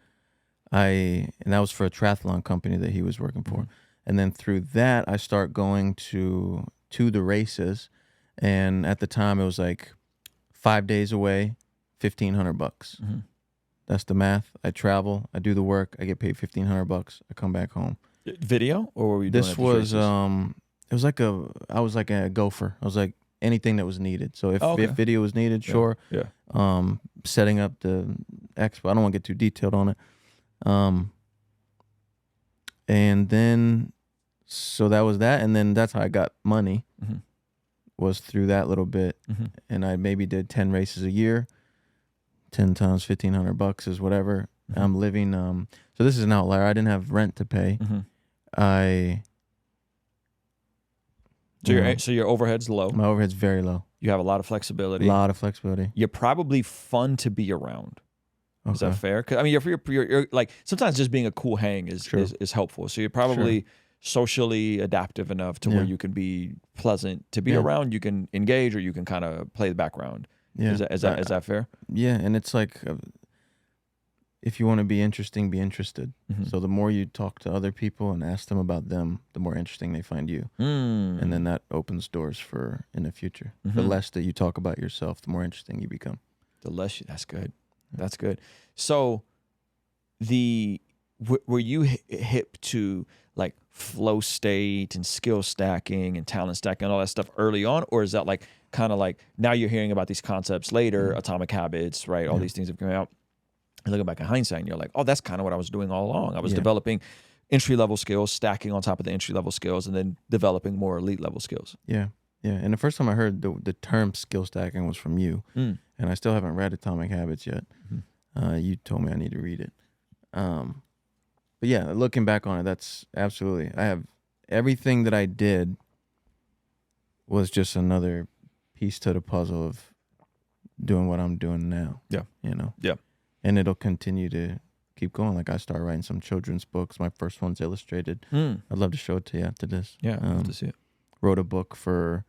and that was for a triathlon company that he was working for. And then through that, I start going to the races. And at the time, it was like 5 days away, $1,500. That's the math. I travel, I do the work, I get paid $1,500. I come back home. Video, or were you doing this was it was like I was like a gopher. I was like anything that was needed. So if video was needed, sure. Yeah. Setting up the expo. I don't want to get too detailed on it. And then so that was that, and then that's how I got money. Was through that little bit, and I maybe did 10 races a year. 10 times $1,500 is whatever. I'm living. So this is an outlier. I didn't have rent to pay. So your overhead's low. My overhead's very low. You have a lot of flexibility. You're probably fun to be around. Okay. Is that fair? 'Cause, I mean, you're like, sometimes just being a cool hang is helpful. So you're probably socially adaptive enough to where you can be pleasant to be around. You can engage, or you can kind of play the background. Yeah. Is that fair? Yeah, and it's like if you want to be interesting, be interested. Mhm. So the more you talk to other people and ask them about them, the more interesting they find you. Mm. And then that opens doors for in the future. The Mhm. less that you talk about yourself, the more interesting you become. That's good. That's good. So were you hip to like flow state and skill stacking and talent stacking and all that stuff early on? Or is that like kind of like now you're hearing about these concepts later, atomic habits, right? All these things have come out. And looking back in hindsight, and you're like, oh, that's kind of what I was doing all along. I was developing entry-level skills, stacking on top of the entry-level skills, and then developing more elite-level skills. Yeah. Yeah. And the first time I heard the term skill stacking was from you. Mm. And I still haven't read Atomic Habits yet. You told me I need to read it. But yeah, looking back on it, that's absolutely. I have everything that I did was just another piece to the puzzle of doing what I'm doing now. Yeah. You know? Yeah. And it'll continue to keep going. Like I started writing some children's books. My first one's illustrated. I'd love to show it to you after this. Yeah, I'd love to see it. Wrote a book for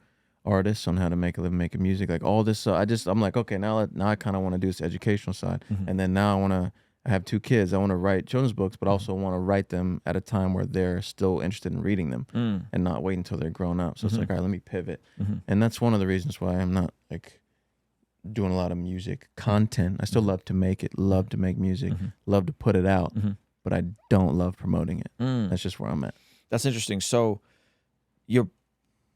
artists on how to make a living making music. Like all this. I'm like, okay, now I kind of want to do this educational side. And then now I have 2 kids. I want to write children's books, but also want to write them at a time where they're still interested in reading them and not wait until they're grown up. So it's like, all right, let me pivot. And that's one of the reasons why I'm not like doing a lot of music content. I still love to make it, love to make music, love to put it out, but I don't love promoting it. That's just where I'm at. That's interesting. So your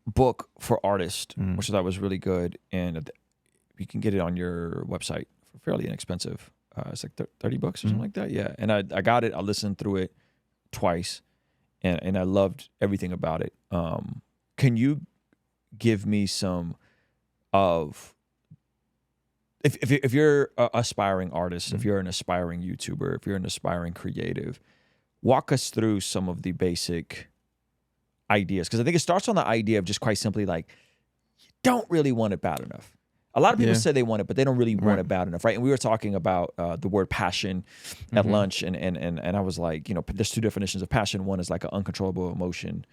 book for artists, which I thought was really good, and you can get it on your website for fairly inexpensive. It's like 30 bucks or something like that. Yeah. And I got it. I listened through it twice and I loved everything about it. Can you give me some of, if you're an aspiring artist, if you're an aspiring YouTuber, if you're an aspiring creative, walk us through some of the basic ideas. Because I think it starts on the idea of just quite simply like, you don't really want it bad enough. A lot of people say they want it, but they don't really want it bad enough, right? And we were talking about the word passion at lunch, and I was like, you know, there's 2 definitions of passion. One is like an uncontrollable emotion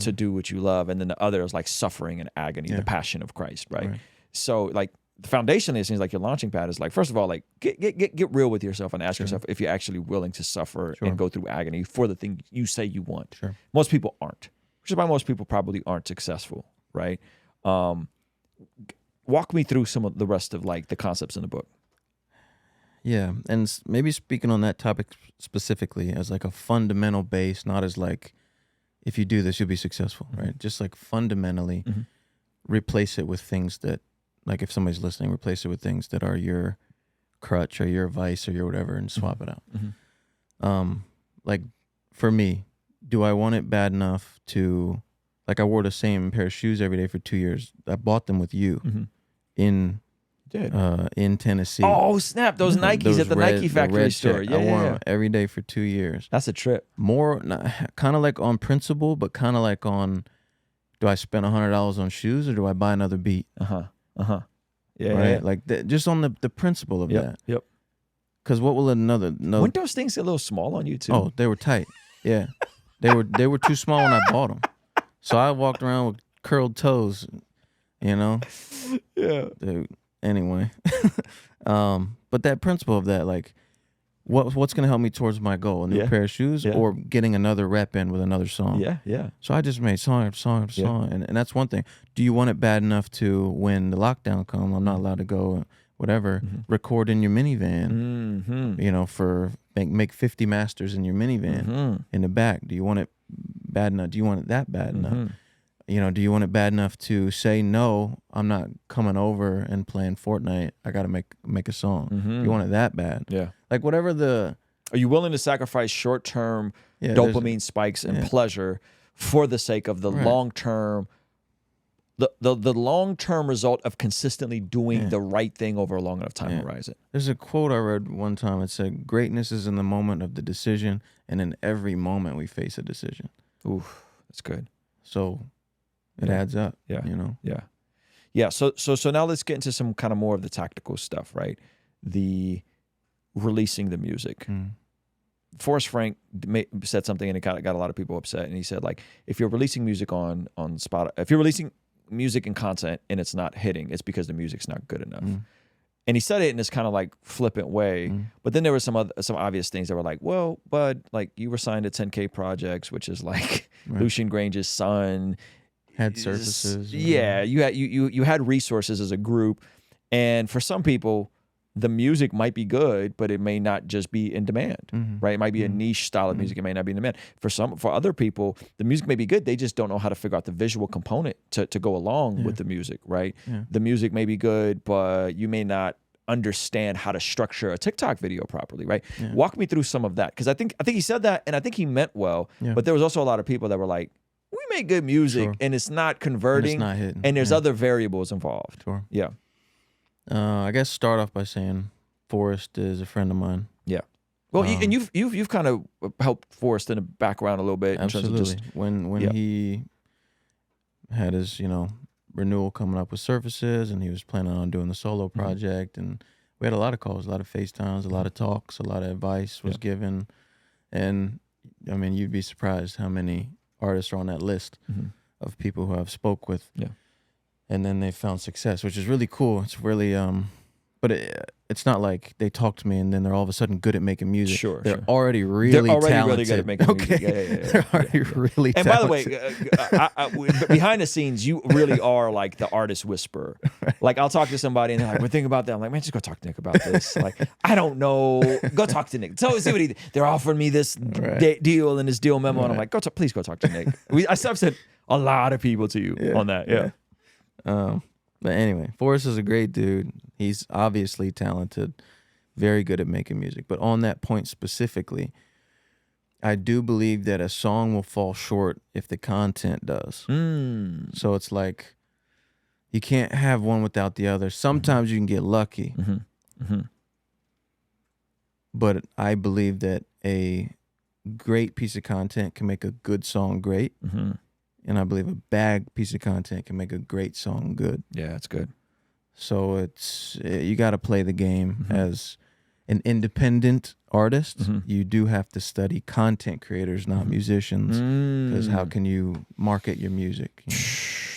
to do what you love, and then the other is like suffering and agony, the passion of Christ, right? So like the foundation of it seems like your launching pad is like, first of all, like get real with yourself and ask yourself if you're actually willing to suffer and go through agony for the thing you say you want. Most people aren't, which is why most people probably aren't successful, right? Walk me through some of the rest of like the concepts in the book. Yeah, and maybe speaking on that topic specifically as like a fundamental base, not as like, if you do this, you'll be successful, right? Just like fundamentally replace it with things that, like if somebody's listening, replace it with things that are your crutch or your vice or your whatever and swap it out. Like for me, do I want it bad enough to, like I wore the same pair of shoes every day for 2 years. I bought them with you in Tennessee. Oh snap! Those Nikes at the Nike factory store. I wore them every day for 2 years. That's a trip. More kind of like on principle, but kind of like on, do I spend $100 on shoes or do I buy another beat? Yeah. Right. Yeah. Like just on the principle of that. Yep. Because what will another? Wouldn't those things get a little small on you too? Oh, they were tight. Yeah, they were too small when I bought them. So I walked around with curled toes, you know? Yeah. Dude, anyway. But that principle of that, like, what's going to help me towards my goal? A new pair of shoes or getting another rep in with another song? Yeah. So I just made song after song after song. And that's one thing. Do you want it bad enough to, when the lockdown comes, I'm not allowed to go, whatever, record in your minivan, you know, make 50 masters in your minivan in the back? Do you want it bad enough? Do you want it that bad enough? You know, do you want it bad enough to say, no, I'm not coming over and playing Fortnite. I got to make a song. Do you want it that bad? Yeah. Like whatever the... Are you willing to sacrifice short-term dopamine spikes and pleasure for the sake of the long-term, the long-term result of consistently doing the right thing over a long enough time horizon? There's a quote I read one time. It said, greatness is in the moment of the decision, and in every moment we face a decision. Ooh, that's good. So it adds up, you know? Yeah. So now let's get into some kind of more of the tactical stuff, right? The releasing the music. Forrest Frank said something and it got a lot of people upset. And he said, like, if you're releasing music on Spotify, if you're releasing music and content and it's not hitting, it's because the music's not good enough. And he said it in this kind of like flippant way, but then there were some obvious things that were like, well, bud, like you were signed to 10K Projects, which is like Lucian Grange's son. Had services. Yeah, you had resources as a group, and for some people, the music might be good, but it may not just be in demand, right? It might be a niche style of music. It may not be in demand. For other people, the music may be good. They just don't know how to figure out the visual component to go along with the music, right? Yeah. The music may be good, but you may not understand how to structure a TikTok video properly, right? Yeah. Walk me through some of that, because I think he said that, and I think he meant well. Yeah. But there was also a lot of people that were like, "We make good music, and it's not converting, and it's not hitting, and there's other variables involved." Sure. Yeah. I guess start off by saying Forrest is a friend of mine. Yeah. Well, and you've kind of helped Forrest in the background a little bit. Absolutely. In terms of just, when he had his renewal coming up with Surfaces, and he was planning on doing the solo project, and we had a lot of calls, a lot of FaceTimes, a lot of talks, a lot of advice was given, and I mean, you'd be surprised how many artists are on that list of people who I've spoke with. Yeah. And then they found success, which is really cool. It's really, but it's not like they talk to me and then they're all of a sudden good at making music. Sure, they're already really talented. Really good at making music. Yeah. They're already really and talented. by the way, behind the scenes, you really are like the artist whisperer. Like I'll talk to somebody and they're like, "We're thinking about that." I'm like, "Man, just go talk to Nick about this." Like, I don't know. Go talk to Nick. So see what they're offering me this deal and this deal memo, and I'm like, please go talk to Nick. I've said a lot of people to you on that. Yeah. But anyway, Forrest is a great dude. He's obviously talented, very good at making music. But on that point specifically, I do believe that a song will fall short if the content does. So it's like you can't have one without the other. Sometimes you can get lucky. But I believe that a great piece of content can make a good song great. And I believe a bad piece of content can make a great song good. Yeah, that's good. So you got to play the game as an independent artist. You do have to study content creators, not musicians, because how can you market your music?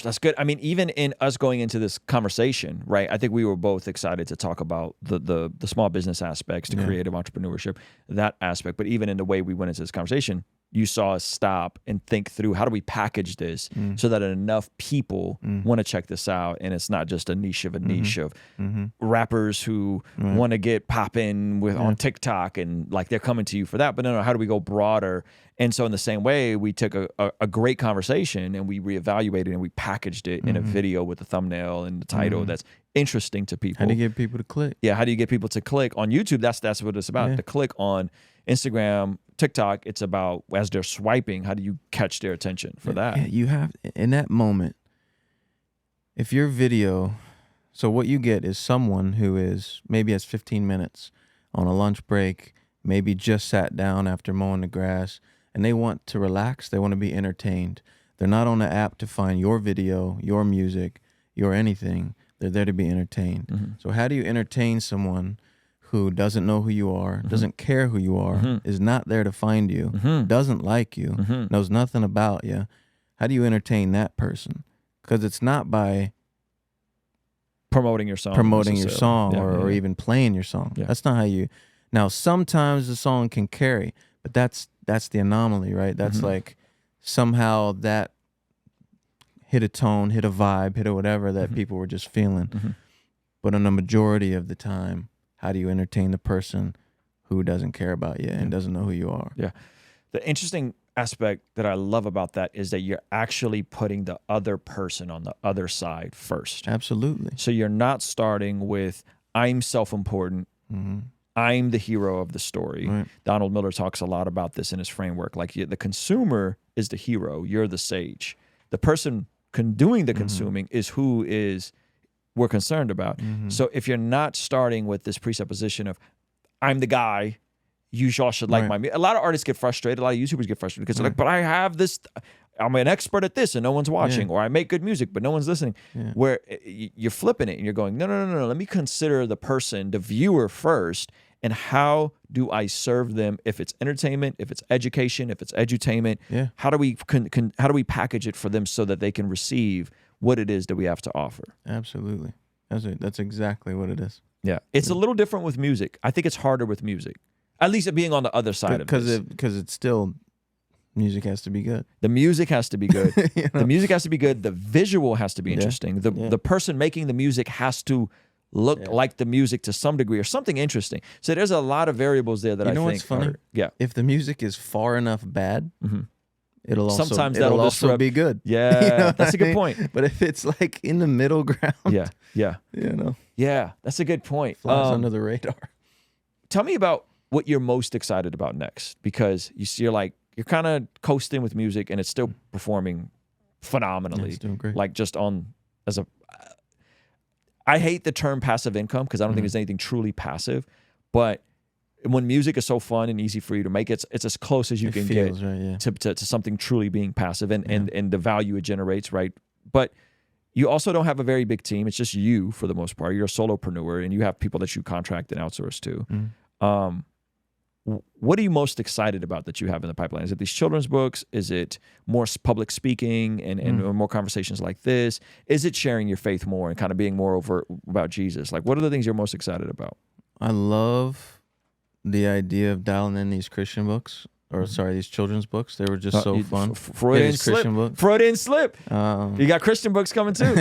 That's good. I mean, even in us going into this conversation, right? I think we were both excited to talk about the small business aspects, the creative entrepreneurship, that aspect. But even in the way we went into this conversation, you saw us stop and think through, how do we package this so that enough people want to check this out, and it's not just a niche of rappers who want to get popping on TikTok, and like they're coming to you for that. But no, how do we go broader? And so in the same way, we took a great conversation and we reevaluated and we packaged it in a video with the thumbnail and the title that's interesting to people. How do you get people to click? Yeah, how do you get people to click on YouTube? That's what it's about. To click on Instagram, TikTok, it's about as they're swiping, how do you catch their attention for that? Yeah, you have, in that moment, if your video, so what you get is someone who is maybe has 15 minutes on a lunch break, maybe just sat down after mowing the grass, and they want to relax, they want to be entertained. They're not on the app to find your video, your music, your anything. They're there to be entertained. So how do you entertain someone who doesn't know who you are, doesn't care who you are, is not there to find you, doesn't like you, knows nothing about you? How do you entertain that person? Because it's not by promoting your song, or even playing your song. That's not how you. Now, sometimes the song can carry, but that's the anomaly, right? That's like somehow that hit a tone, hit a vibe, hit a whatever that people were just feeling. But on a majority of the time, how do you entertain the person who doesn't care about you and doesn't know who you are? Yeah. The interesting aspect that I love about that is that you're actually putting the other person on the other side first. Absolutely. So you're not starting with, I'm self-important. I'm the hero of the story. Right. Donald Miller talks a lot about this in his framework. Like the consumer is the hero. You're the sage. The person doing the consuming is who we're concerned about. So if you're not starting with this presupposition of, I'm the guy, you all should like my music. A lot of artists get frustrated. A lot of YouTubers get frustrated because they're like, but I have this, I'm an expert at this and no one's watching, or I make good music, but no one's listening. Where you're flipping it and you're going, no. Let me consider the person, the viewer first, and how do I serve them? If it's entertainment, if it's education, if it's edutainment, how do we package it for them so that they can receive what it is that we have to offer? Absolutely. That's exactly what it is. Yeah. It's a little different with music. I think it's harder with music. At least being on the other side of this. Because it's still, music has to be good. The music has to be good. You know? The music has to be good. The visual has to be Yeah. interesting. The person making the music has to look like the music to some degree or something interesting. So there's a lot of variables there that I think what's funny? yeah. If the music is far enough bad, it'll also, Sometimes it'll that'll also disrupt- be good. Yeah, You know what that's I a good mean? point. But if it's like in the middle ground, Yeah. you know, That's a good point. flies under the radar. Tell me about what you're most excited about next, because you're kind of coasting with music and it's still performing phenomenally. It's doing great. Like just I hate the term passive income because I don't think there's anything truly passive, but when music is so fun and easy for you to make, it's as close as you can feels get right, yeah. to something truly being passive and the value it generates, right? But you also don't have a very big team. It's just you for the most part. You're a solopreneur and you have people that you contract and outsource to. What are you most excited about that you have in the pipeline? Is it these children's books? Is it more public speaking and more conversations like this? Is it sharing your faith more and kind of being more overt about Jesus? Like, what are the things you're most excited about? I love the idea of dialing in these Christian books, or sorry, these children's books. They were just so fun. Freudian these Christian slip. books. Freudian slip. Um, You got Christian books coming too.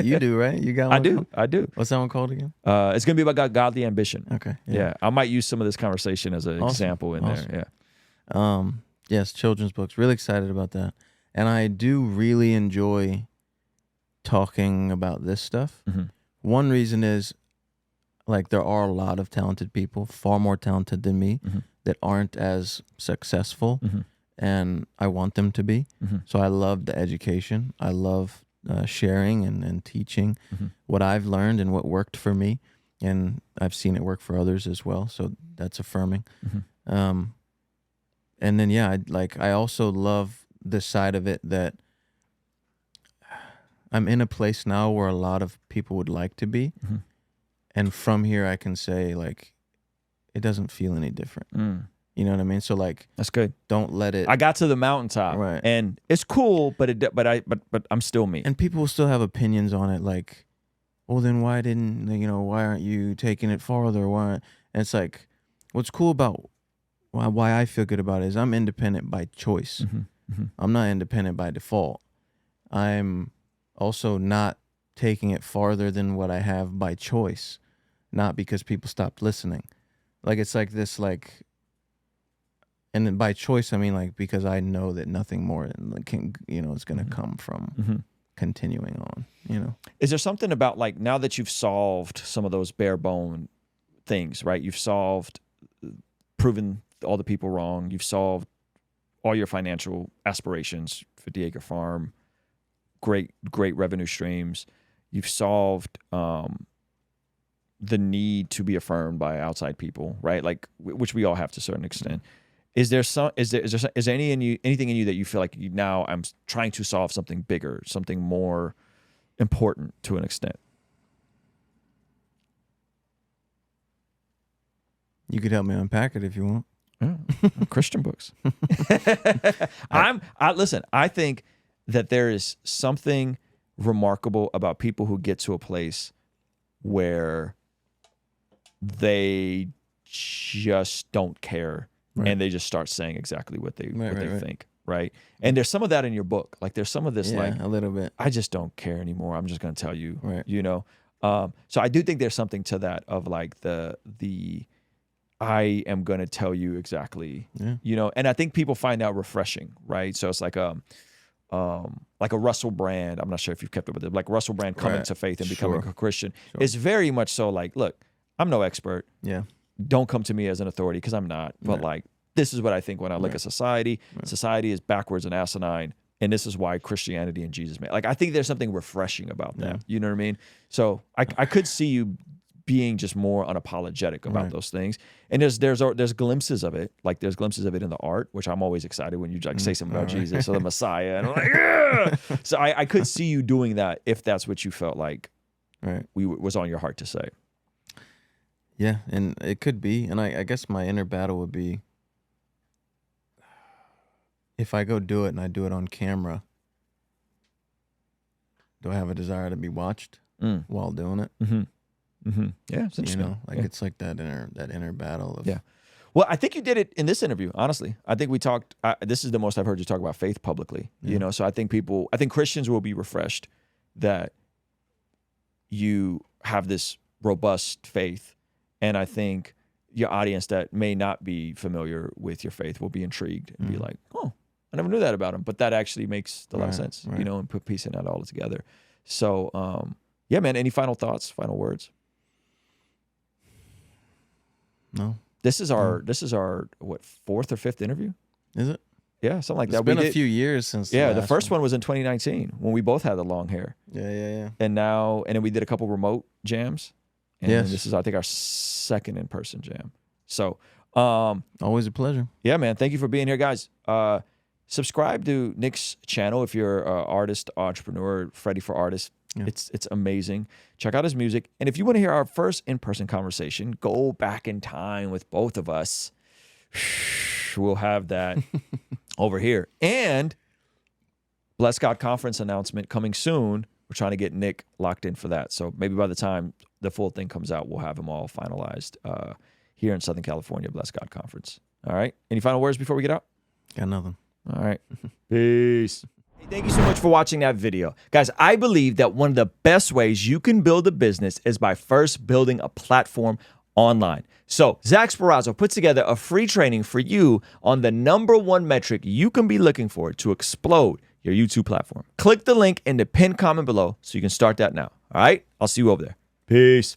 you do, right? You got one? I do. What's that one called again? It's going to be about godly ambition. Okay. Yeah. I might use some of this conversation as an Awesome. example in there. Yes, children's books. Really excited about that. And I do really enjoy talking about this stuff. One reason is, like, there are a lot of talented people, far more talented than me, that aren't as successful, and I want them to be. So I love the education. I love sharing and teaching what I've learned and what worked for me, and I've seen it work for others as well. So that's affirming. And then I also love the side of it that I'm in a place now where a lot of people would like to be, and from here I can say, like, it doesn't feel any different. You know what I mean? So, like, That's good. don't let it. I got to the mountaintop, Right. and it's cool, but I'm still me. And people will still have opinions on it, like, well, then why aren't you taking it farther? Why? And it's like, what's cool about why I feel good about it is I'm independent by choice. I'm not independent by default. I'm also not taking it farther than what I have by choice, not because people stopped listening. Like, it's like this, like, and then by choice, I mean, like, because I know that nothing more can, is going to come from continuing on, Is there something about, like, now that you've solved some of those bare bone things, right? You've proven all the people wrong. You've solved all your financial aspirations, 50-acre farm, great revenue streams. You've solved the need to be affirmed by outside people, right? Like, which we all have to a certain extent. Is there anything in you that you feel like now I'm trying to solve something bigger, something more important to an extent? You could help me unpack it if you want. Yeah, Christian books. Listen, I think that there is something remarkable about people who get to a place where they just don't care. Right. And they just start saying exactly what they Right. think, right? And there's some of that in your book. Like, there's some of this, like, a little bit. I just don't care anymore. I'm just going to tell you, Right. So I do think there's something to that of, like, the I am going to tell you exactly, and I think people find that refreshing, right? So it's like a Russell Brand. I'm not sure if you've kept up with it, like Russell Brand coming to faith and becoming a Christian. It's very much so, like, look, I'm no expert. Yeah. Don't come to me as an authority, because I'm not. But like, this is what I think when I look at society. Society is backwards and asinine, and this is why Christianity and Jesus made. Like, I think there's something refreshing about that. Yeah. You know what I mean? So I could see you being just more unapologetic about those things. And there's glimpses of it. Like, there's glimpses of it in the art, which I'm always excited when you, like, say something about Jesus or the Messiah, and I'm like, yeah. So I could see you doing that if that's what you felt like was on your heart to say. Yeah, and it could be. And I guess my inner battle would be, if I go do it and I do it on camera, do I have a desire to be watched while doing it? Yeah, it's interesting. It's like that inner battle of Well, I think you did it in this interview. Honestly, I think we talked. This is the most I've heard you talk about faith publicly. So I think Christians will be refreshed that you have this robust faith, and I think your audience that may not be familiar with your faith will be intrigued and be like, "Oh, I never knew that about him," but that actually makes a lot of sense, and put piecing that all together. So, yeah, man. Any final thoughts? Final words? No. This is our what, 4th or 5th interview? Is it? Yeah, something like that. It's been a few years since. The first one was in 2019 when we both had the long hair. Yeah. And then we did a couple remote jams. And Yes. this is, I think, our 2nd in-person jam. So, always a pleasure. Yeah, man. Thank you for being here, guys. Subscribe to Nick's channel if you're an artist, entrepreneur, Freddie for Artists. Yeah. It's amazing. Check out his music. And if you want to hear our first in-person conversation, go back in time with both of us. We'll have that over here. And Bless God Conference announcement coming soon. We're trying to get Nick locked in for that. So maybe by the time the full thing comes out, we'll have them all finalized here in Southern California, Bless God Conference. All right. Any final words before we get out? Got nothing. All right. Peace. Thank you so much for watching that video. Guys, I believe that one of the best ways you can build a business is by first building a platform online. So Zach Sparazzo put together a free training for you on the #1 metric you can be looking for to explode your YouTube platform. Click the link in the pinned comment below so you can start that now. All right? I'll see you over there. Peace.